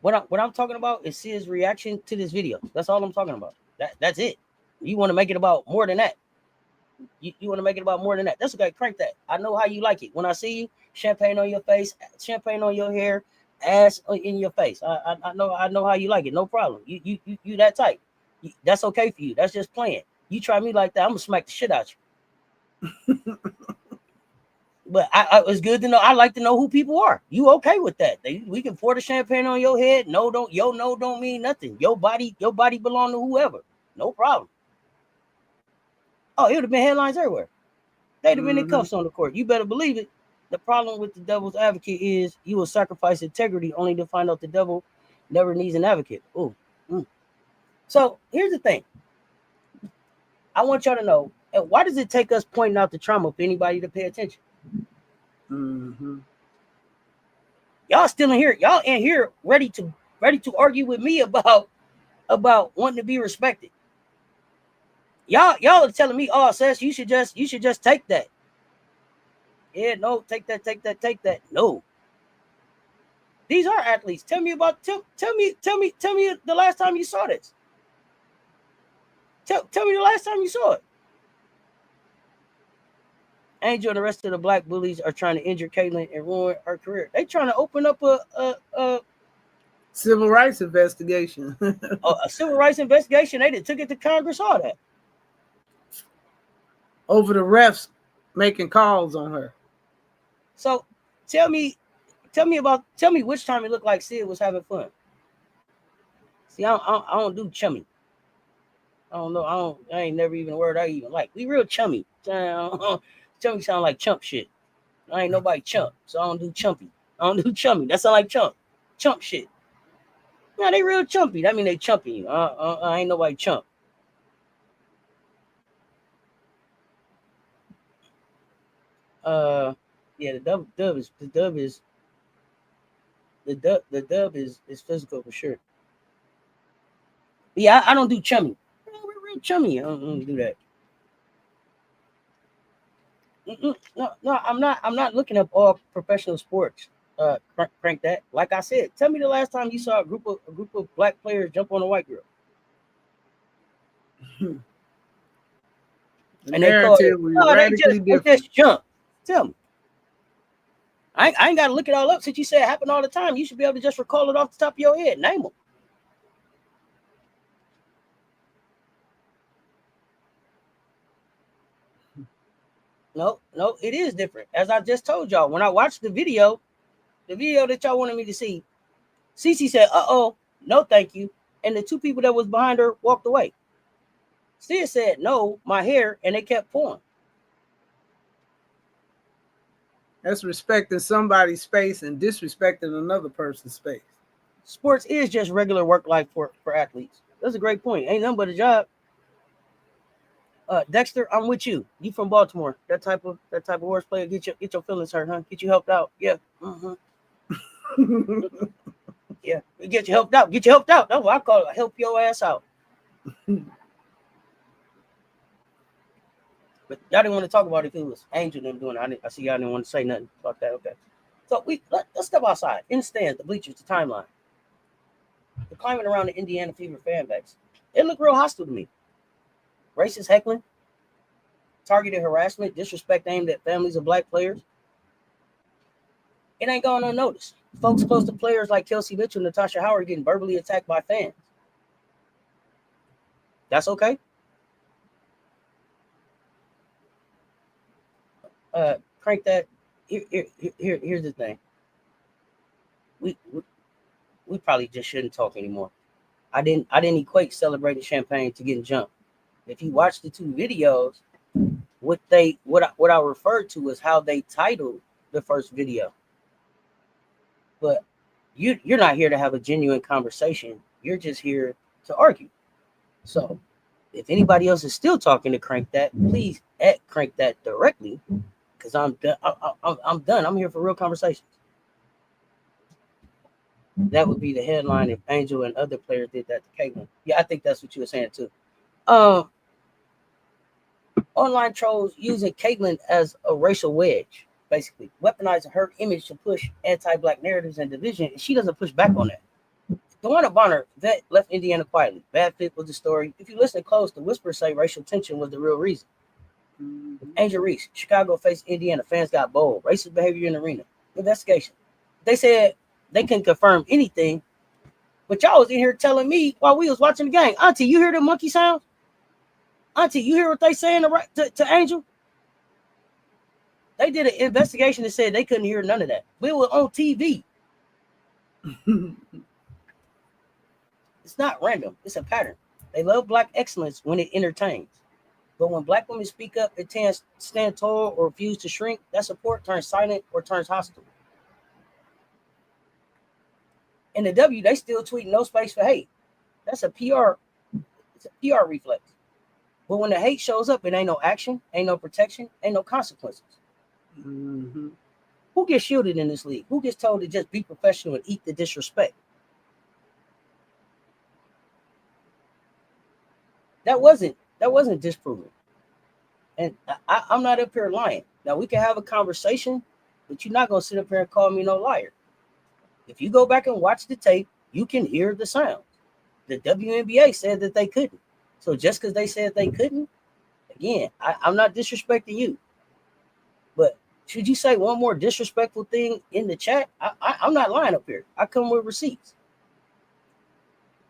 What I'm talking about is Sid's reaction to this video. That's all I'm talking about. That's it. You want to make it about more than that. You want to make it about more than that. That's okay. Crank that. I know how you like it. When I see you, champagne on your face, champagne on your hair, ass in your face. I know how you like it. No problem. You that type. That's okay for you. That's just playing. You try me like that, I'm gonna smack the shit out you. But it's good to know. I like to know who people are. You okay with that? We can pour the champagne on your head. No, don't mean nothing. Your body belong to whoever. No problem. Oh, it would have been headlines everywhere. They'd have been in cuffs on the court. You better believe it. The problem with the devil's advocate is you will sacrifice integrity only to find out the devil never needs an advocate. Ooh. So here's the thing. I want y'all to know, why does it take us pointing out the trauma for anybody to pay attention? Y'all still in here. Y'all in here ready to argue with me about wanting to be respected. Y'all are telling me, oh, Cess, you should just take that. Yeah, no, take that. No. These are athletes. Tell me the last time you saw this. Tell me the last time you saw it. Angel and the rest of the black bullies are trying to injure Caitlyn and ruin her career. They trying to open up a civil rights investigation. A civil rights investigation. They took it to Congress, all that. Over the refs making calls on her. So tell me which time it looked like Sid was having fun. See, I don't do chummy. I don't know. I ain't never even a word I even like. We real chummy. Chummy sound like chump shit. I ain't nobody chump, so I don't do chumpy. I don't do chummy. That sound like chump shit. No, they real chumpy. That mean they chumping you. I ain't nobody chump. Yeah, the dub is physical for sure. But yeah, I don't do chummy. We're real chummy. I don't do that. No, I'm not looking up all professional sports. Crank that. Like I said, tell me the last time you saw a group of black players jump on a white girl. And they call it, they just jump. Tell me. I ain't got to look it all up. Since you say it happen all the time, you should be able to just recall it off the top of your head. Name them. No, it is different. As I just told y'all, when I watched the video that y'all wanted me to see, Cece said, "Uh-oh, no, thank you." And the two people that was behind her walked away. Sid said, "No, my hair," and they kept pouring. That's respecting somebody's space and disrespecting another person's space. Sports is just regular work life for athletes. That's a great point. Ain't nothing but a job. Dexter, I'm with you. You from Baltimore? That type of horse player get your feelings hurt, huh? Get you helped out? Yeah. Yeah. Get you helped out. That's what I call it. Help your ass out. But y'all didn't want to talk about it if it was Angel them doing it. I see y'all didn't want to say nothing about that. Okay. So let's step outside. In the stands, the bleachers, the timeline. The climate around the Indiana Fever fan base. It looked real hostile to me. Racist heckling, targeted harassment, disrespect aimed at families of black players. It ain't going unnoticed. Folks close to players like Kelsey Mitchell and Natasha Howard getting verbally attacked by fans. That's okay. Crank that. Here's the thing. We probably just shouldn't talk anymore. I didn't equate celebrating champagne to getting jumped. If you watch the two videos, what I referred to is how they titled the first video. But you're not here to have a genuine conversation. You're just here to argue. So if anybody else is still talking to Crank That, please Crank That directly, because I'm done. I'm done. I'm here for real conversations. That would be the headline if Angel and other players did that to Caitlyn. Yeah, I think that's what you were saying too. Online trolls using Caitlyn as a racial wedge, basically weaponizing her image to push anti-black narratives and division. And she doesn't push back on that. DeWanna Bonner, vet, left Indiana quietly. Bad fit was the story. If you listen close, the whispers say racial tension was the real reason. Angel Reese, Chicago faced Indiana. Fans got bold. Racist behavior in the arena. Investigation. They said they couldn't confirm anything, but y'all was in here telling me while we was watching the game. Auntie, you hear the monkey sounds? Auntie, you hear what they saying to Angel? They did an investigation and said they couldn't hear none of that. We were on TV. It's not random. It's a pattern. They love black excellence when it entertains. But when black women speak up, it tends to stand tall or refuse to shrink. That support turns silent or turns hostile. In the W, they still tweet no space for hate. That's a PR. It's a PR reflex. But when the hate shows up, it ain't no action, ain't no protection, ain't no consequences. Mm-hmm. Who gets shielded in this league? Who gets told to just be professional and eat the disrespect? That wasn't disproven. And I'm not up here lying. Now, we can have a conversation, but you're not going to sit up here and call me no liar. If you go back and watch the tape, you can hear the sound. The WNBA said that they couldn't. So just because they said they couldn't, again, I'm not disrespecting you. But should you say one more disrespectful thing in the chat? I'm not lying up here. I come with receipts.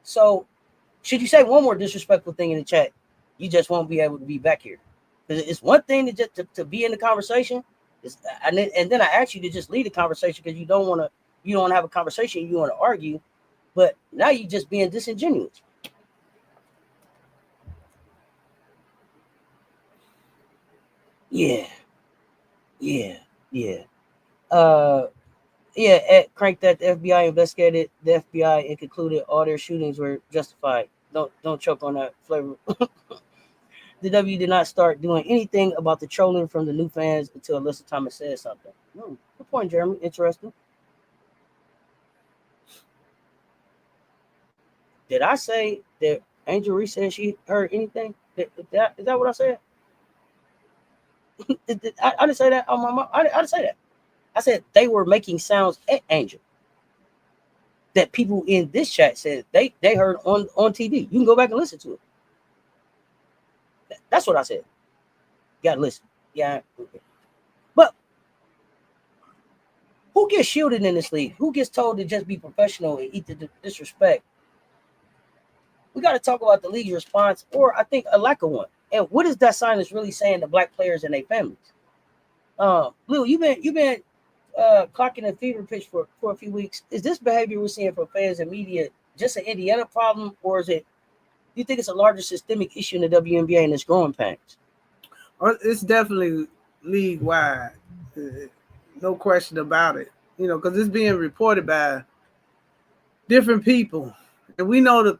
So should you say one more disrespectful thing in the chat, you just won't be able to be back here. Because it's one thing to be in the conversation, and then I ask you to just lead the conversation because you don't want to have a conversation, you want to argue, but now you're just being disingenuous. Yeah. At Crank that the FBI investigated the FBI and concluded all their shootings were justified. Don't choke on that flavor. The W did not start doing anything about the trolling from the new fans until Alyssa Thomas said something. Good point, Jeremy. Interesting. Did I say that Angel Reese said she heard anything? Is that what I said? I didn't say that on my mom. I didn't say that. I said they were making sounds at Angel that people in this chat said they heard on TV. You can go back and listen to it. That's what I said. You gotta listen. Yeah. But who gets shielded in this league? Who gets told to just be professional and eat the disrespect? We got to talk about the league's response, or I think a lack of one. And what is that sign is really saying to black players and their families? Lil, you've been clocking a fever pitch for a few weeks. Is this behavior we're seeing from fans and media just an Indiana problem, or is it? Do you think it's a larger systemic issue in the WNBA and it's growing pains? It's definitely league wide, no question about it. Because it's being reported by different people, and we know that.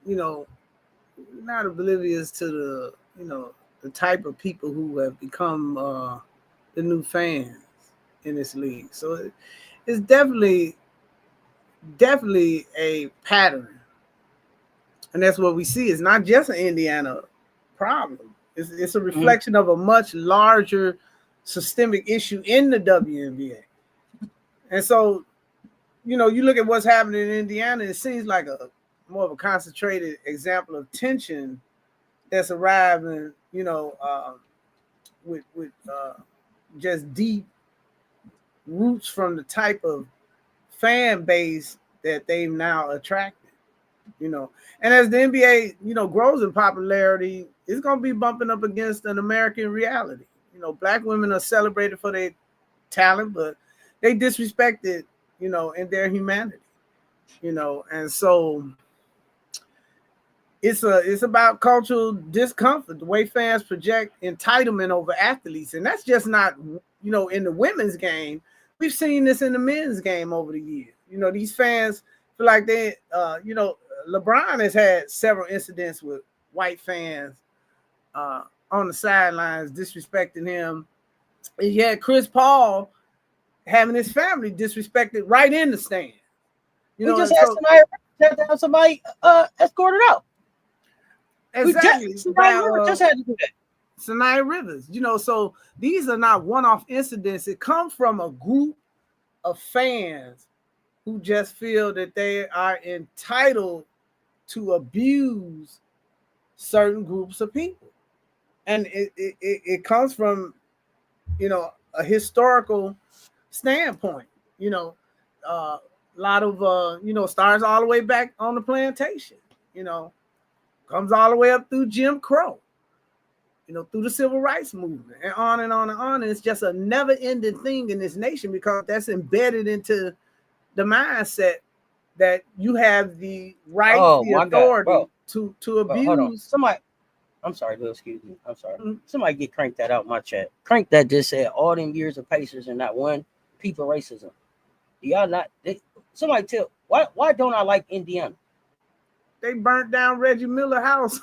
Not oblivious to the type of people who have become the new fans in this league. So it's definitely a pattern. And that's what we see. It's not just an Indiana problem. It's a reflection of a much larger systemic issue in the WNBA. And so, you look at what's happening in Indiana, it seems like more of a concentrated example of tension that's arriving, with just deep roots from the type of fan base that they've now attracted. And as the NBA, grows in popularity, it's going to be bumping up against an American reality. Black women are celebrated for their talent, but they disrespected, in their humanity, and so it's about cultural discomfort, the way fans project entitlement over athletes. And that's just not, in the women's game. We've seen this in the men's game over the years. These fans feel like they, LeBron has had several incidents with white fans on the sidelines disrespecting him. And yet Chris Paul having his family disrespected right in the stand. We just had somebody escorted out. Exactly. Just had to do that. Sinai Rivers. So these are not one-off incidents. It comes from a group of fans who just feel that they are entitled to abuse certain groups of people. And it comes from, a historical standpoint. A lot of, starts all the way back on the plantation, comes all the way up through Jim Crow, through the civil rights movement, and on and on and on. And it's just a never-ending thing in this nation, because that's embedded into the mindset that you have the right, the authority to abuse. Hold on. Somebody, I'm sorry, Lil, excuse me. I'm sorry. Somebody get cranked that out my chat. Crank that just said all them years of Pacers and not one peep of racism. Do y'all not? Somebody tell, why don't I like Indiana? They burnt down Reggie Miller's house.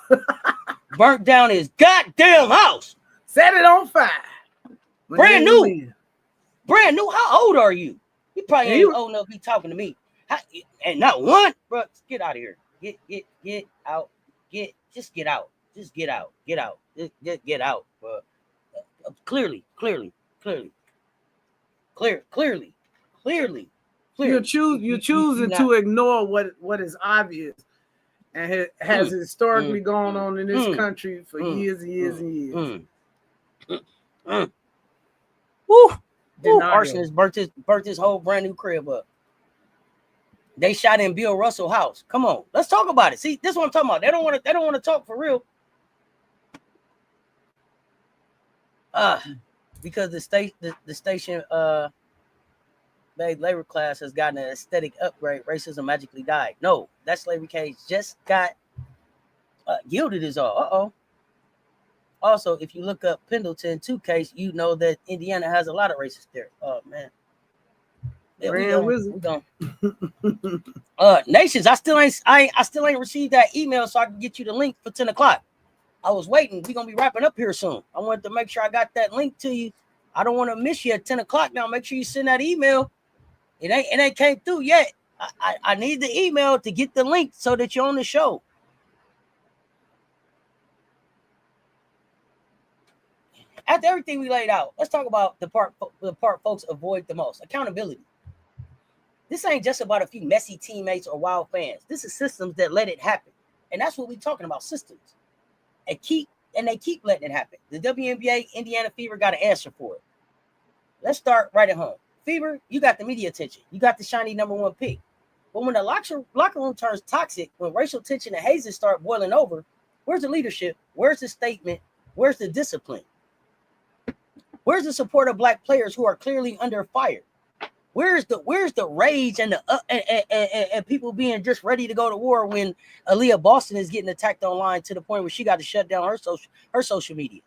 Burnt down his goddamn house. Set it on fire. Brand new. Brand new. How old are you? You probably ain't old enough to be talking to me. And not one, bro. Get out of here. Get out. Just get out. Just get out. Get out. Just get out, bro. Clearly. You're choosing to ignore what is obvious and has historically gone on in this country for years and years and years. Woo! Arsonist burnt his whole brand new crib up. They shot in Bill Russell's house. Come on, let's talk about it. See, this is what I'm talking about. They don't want to talk for real. Because the station labor class has gotten an aesthetic upgrade, racism magically died. No, that slavery case just got gilded is all. Also, if you look up Pendleton 2 case, you know that Indiana has a lot of racists there. Oh man. Yeah, Nations, I still ain't received that email so I can get you the link for 10 o'clock. I was waiting. We're gonna be wrapping up here soon. I wanted to make sure I got that link to you. I don't want to miss you at 10 o'clock now. Make sure you send that email. It ain't came through yet. I need the email to get the link so that you're on the show. After everything we laid out, let's talk about the part folks avoid the most: accountability. This ain't just about a few messy teammates or wild fans. This is systems that let it happen. And that's what we're talking about, systems. They keep letting it happen. The WNBA, Indiana Fever got an answer for it. Let's start right at home. Fever, you got the media attention. You got the shiny #1 pick. But when the locker room turns toxic, when racial tension and hazing start boiling over, where's the leadership? Where's the statement? Where's the discipline? Where's the support of Black players who are clearly under fire? Where's the rage and and people being just ready to go to war when Aaliyah Boston is getting attacked online to the point where she got to shut down her social media?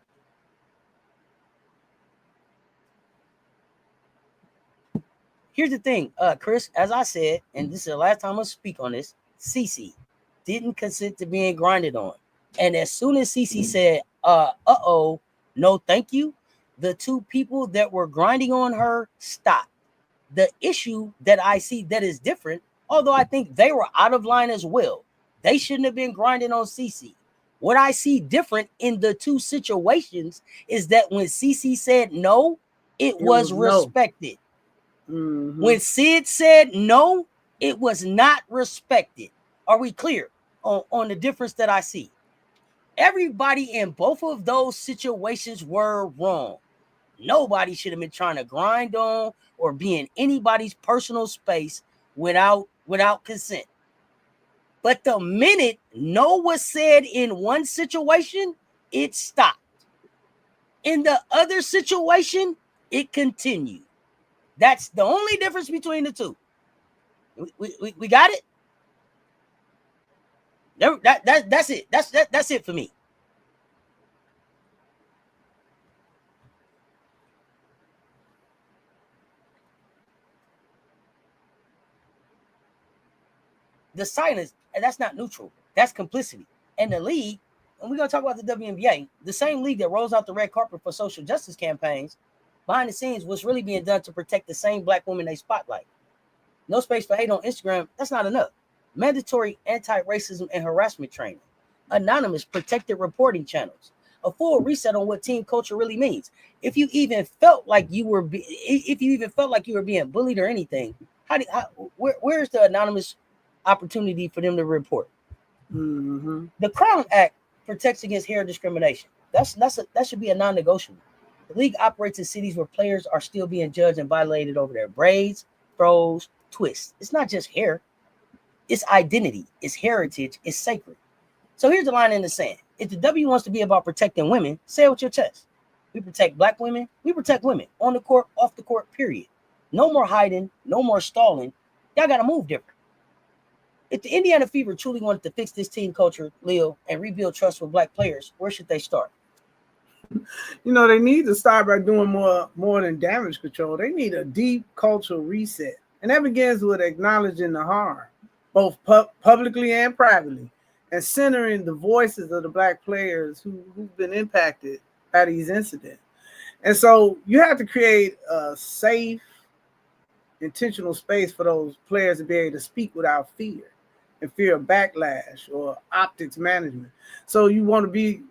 Here's the thing, Chris, as I said, and this is the last time I'm gonna speak on this, Cece didn't consent to being grinded on. And as soon as Cece said, no, thank you, the two people that were grinding on her stopped. The issue that I see that is different, although I think they were out of line as well. They shouldn't have been grinding on Cece. What I see different in the two situations is that when Cece said no, it was respected. No. Mm-hmm. When Sid said no, it was not respected. Are we clear on the difference that I see? Everybody in both of those situations were wrong. Nobody should have been trying to grind on or be in anybody's personal space without consent. But the minute no was said in one situation, it stopped. In the other situation, it continued. That's the only difference between the two. We got it? That's it. That's it for me. The silence, and that's not neutral. That's complicity. And the league, and we're going to talk about the WNBA, the same league that rolls out the red carpet for social justice campaigns, behind the scenes, what's really being done to protect the same Black women they spotlight. No space for hate on Instagram, that's not enough. Mandatory anti-racism and harassment training. Anonymous protected reporting channels. a full reset on what team culture really means. If you even felt like you were being bullied or anything, where's the anonymous opportunity for them to report? Mm-hmm. The Crown Act protects against hair discrimination. That should be a non-negotiable. The league operates in cities where players are still being judged and violated over their braids, throws, twists. It's not just hair. It's identity. It's heritage. It's sacred. So here's the line in the sand. If the W wants to be about protecting women, say it with your chest. We protect black women. We protect women on the court, off the court, period. No more hiding. No more stalling. Y'all got to move different. If the Indiana Fever truly wanted to fix this team culture, Lil, and rebuild trust with black players, where should they start? They need to start by doing more than damage control. They need a deep cultural reset. And that begins with acknowledging the harm, both publicly and privately, and centering the voices of the black players who've been impacted by these incidents. And so you have to create a safe, intentional space for those players to be able to speak without fear and fear of backlash or optics management. So you want to be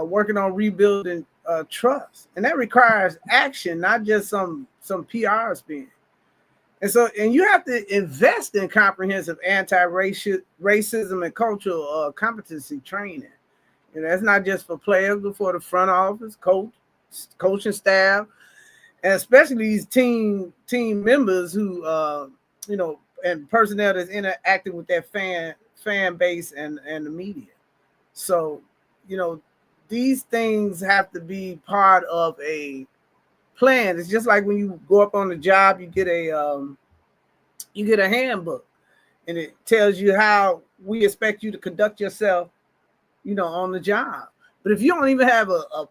working on rebuilding trust, and that requires action, not just some PR spin. And you have to invest in comprehensive anti-racism and cultural competency training. That's not just for players, but for the front office, coaching staff, and especially these team members who and personnel that's interacting with their fan base and the media. So these things have to be part of a plan. It's just like when you go up on the job, you get a handbook, and it tells you how we expect you to conduct yourself, on the job. But if you don't even have a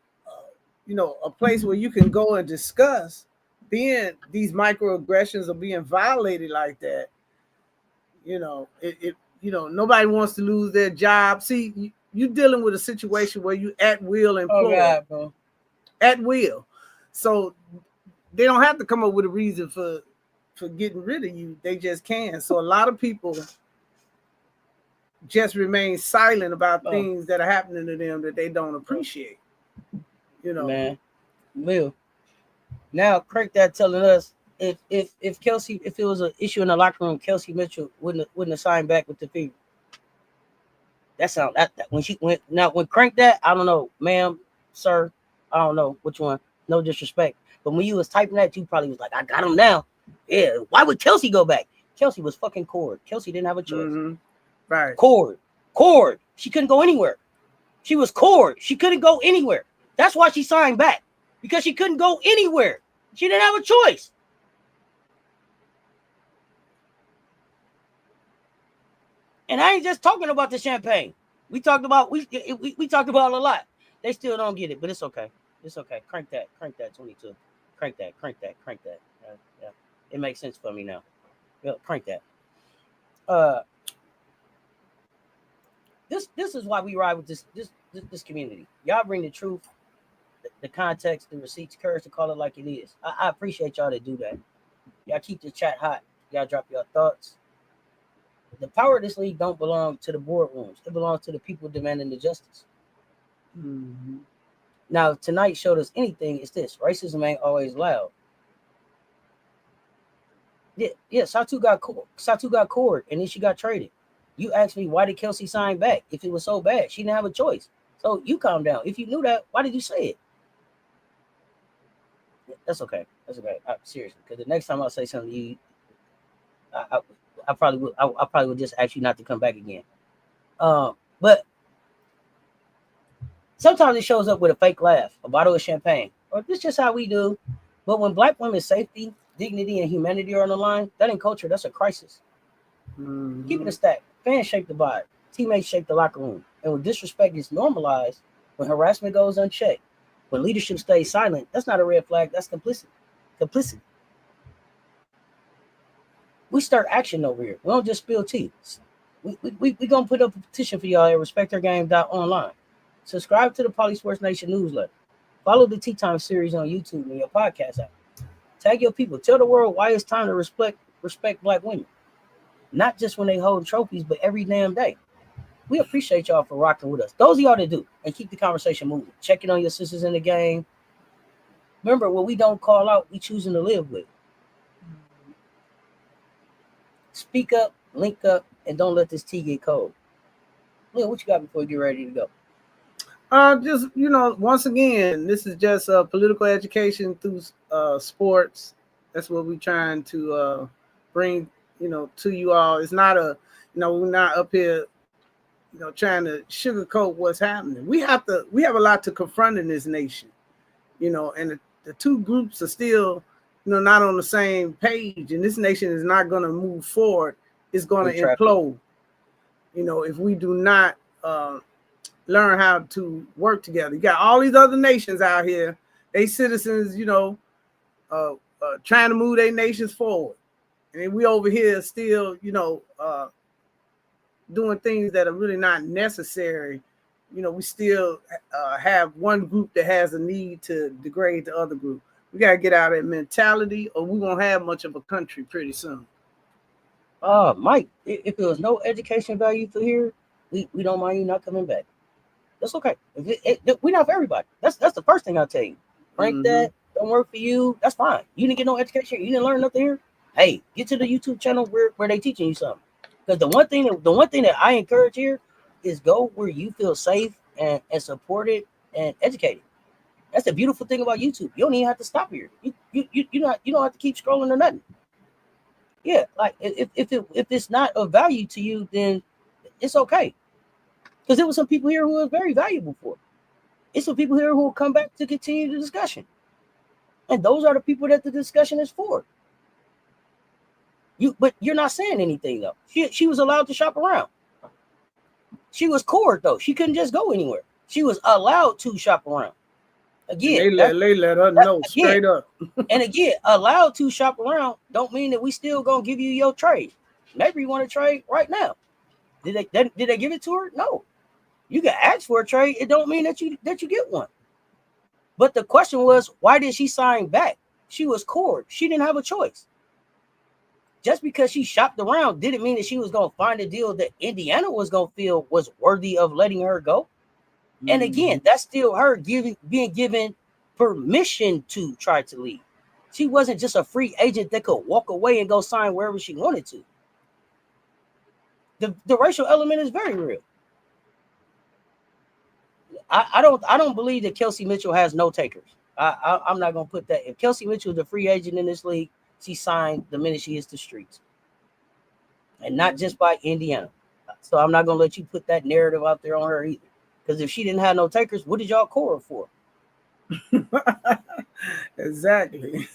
place where you can go and discuss being these microaggressions or being violated like that, nobody wants to lose their job. See, you're dealing with a situation where you at will employed, at will. So they don't have to come up with a reason for getting rid of you. They just can. So a lot of people just remain silent about things that are happening to them that they don't appreciate. Man, Lil. Now Craig that telling us if Kelsey, if it was an issue in the locker room, Kelsey Mitchell wouldn't have signed back with the Fever. That sound that when she went now when Crank that, I don't know, ma'am, sir, I don't know which one. No disrespect, but when you was typing that, you probably was like, I got him now. Yeah, why would Kelsey go back? Kelsey was fucking cord. Kelsey didn't have a choice. Mm-hmm. Right. Cord. She couldn't go anywhere. She was cord. She couldn't go anywhere. That's why she signed back, because she couldn't go anywhere. She didn't have a choice. And I ain't just talking about the champagne. We talked about we talked about a lot. They still don't get it, but it's okay. It's okay. Crank that 22. Crank that. Yeah. It makes sense for me now. Yeah, crank that. This is why we ride with this community. Y'all bring the truth, the context, the receipts, courage to call it like it is. I appreciate y'all that do that. Y'all keep the chat hot. Y'all drop your thoughts. The power of this league don't belong to the boardrooms. It belongs to the people demanding the justice. Mm-hmm. Now, if tonight showed us anything, it's this. Racism ain't always loud. Yeah. Satu got cord, and then she got traded. You asked me, why did Kelsey sign back if it was so bad? She didn't have a choice. So you calm down. If you knew that, why did you say it? That's okay. Seriously, because the next time I say something to you, I probably would just ask you not to come back again. But sometimes it shows up with a fake laugh, a bottle of champagne, or this is just how we do. But when black women's safety, dignity, and humanity are on the line, that ain't culture. That's a crisis. Mm-hmm. Keep it a stack. Fans shape the vibe. Teammates shape the locker room. And when disrespect is normalized, when harassment goes unchecked, when leadership stays silent, that's not a red flag. That's complicity. We start action over here. We don't just spill tea. We gonna put up a petition for y'all at RespectHerGame.online. Subscribe to the PoliSports Nation newsletter. Follow the Tea Time series on YouTube and your podcast app. Tag your people. Tell the world why it's time to respect black women. Not just when they hold trophies, but every damn day. We appreciate y'all for rocking with us. Those of y'all that do, and keep the conversation moving. Checking on your sisters in the game. Remember, what we don't call out, we choosing to live with. Speak up, link up, and don't let this tea get cold. Lil, what you got before you get ready to go? Just, once again, this is just political education through sports. That's what we're trying to bring, to you all. It's not we're not up here, trying to sugarcoat what's happening. We have a lot to confront in this nation, and the two groups are still, not on the same page, and this nation is not going to move forward. It's going to implode, if we do not learn how to work together. You got all these other nations out here, they citizens, trying to move their nations forward. And we over here still, doing things that are really not necessary. We still have one group that has a need to degrade the other group. We got to get out of that mentality, or we won't have much of a country pretty soon. Mike, if there was no education value for here, we don't mind you not coming back. That's okay. We're not for everybody. That's the first thing I'll tell you. Rank that don't work for you. That's fine. You didn't get no education. You didn't learn nothing here. Hey, get to the YouTube channel where they teaching you something. Because the one thing that I encourage here is go where you feel safe and supported and educated. That's the beautiful thing about YouTube. You don't even have to stop here. You don't have to keep scrolling or nothing. Yeah, like if it's not of value to you, then it's okay. Because there were some people here who were very valuable for it. It's some people here who will come back to continue the discussion. And those are the people that the discussion is for. But you're not saying anything, though. She was allowed to shop around. She was cored, though. She couldn't just go anywhere. She was allowed to shop around. Again, they let her know straight up. And again, allowed to shop around don't mean that we still gonna give you your trade. Maybe you want to trade right now. Did they give it to her? No. You can ask for a trade. It don't mean that you get one. But the question was, why did she sign back? She was cored. She didn't have a choice. Just because she shopped around didn't mean that she was going to find a deal that Indiana was going to feel was worthy of letting her go. And again, that's still her being given permission to try to leave. She wasn't just a free agent that could walk away and go sign wherever she wanted to. The racial element is very real. I don't believe that Kelsey Mitchell has no takers. I'm not going to put that. If Kelsey Mitchell is a free agent in this league, she signed the minute she hits the streets. And not just by Indiana. So I'm not going to let you put that narrative out there on her either. Because if she didn't have no takers, what did y'all core her for? Exactly.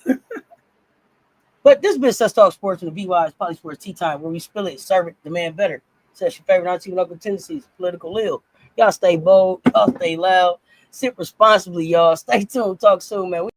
But this has been Cess Talk Sports and the BY's PoliSports Tea Time, where we spill it, serve it, demand better. Says your favorite non-team local tendencies, Political Lil. Y'all stay bold, y'all stay loud, sip responsibly, y'all. Stay tuned, talk soon, man.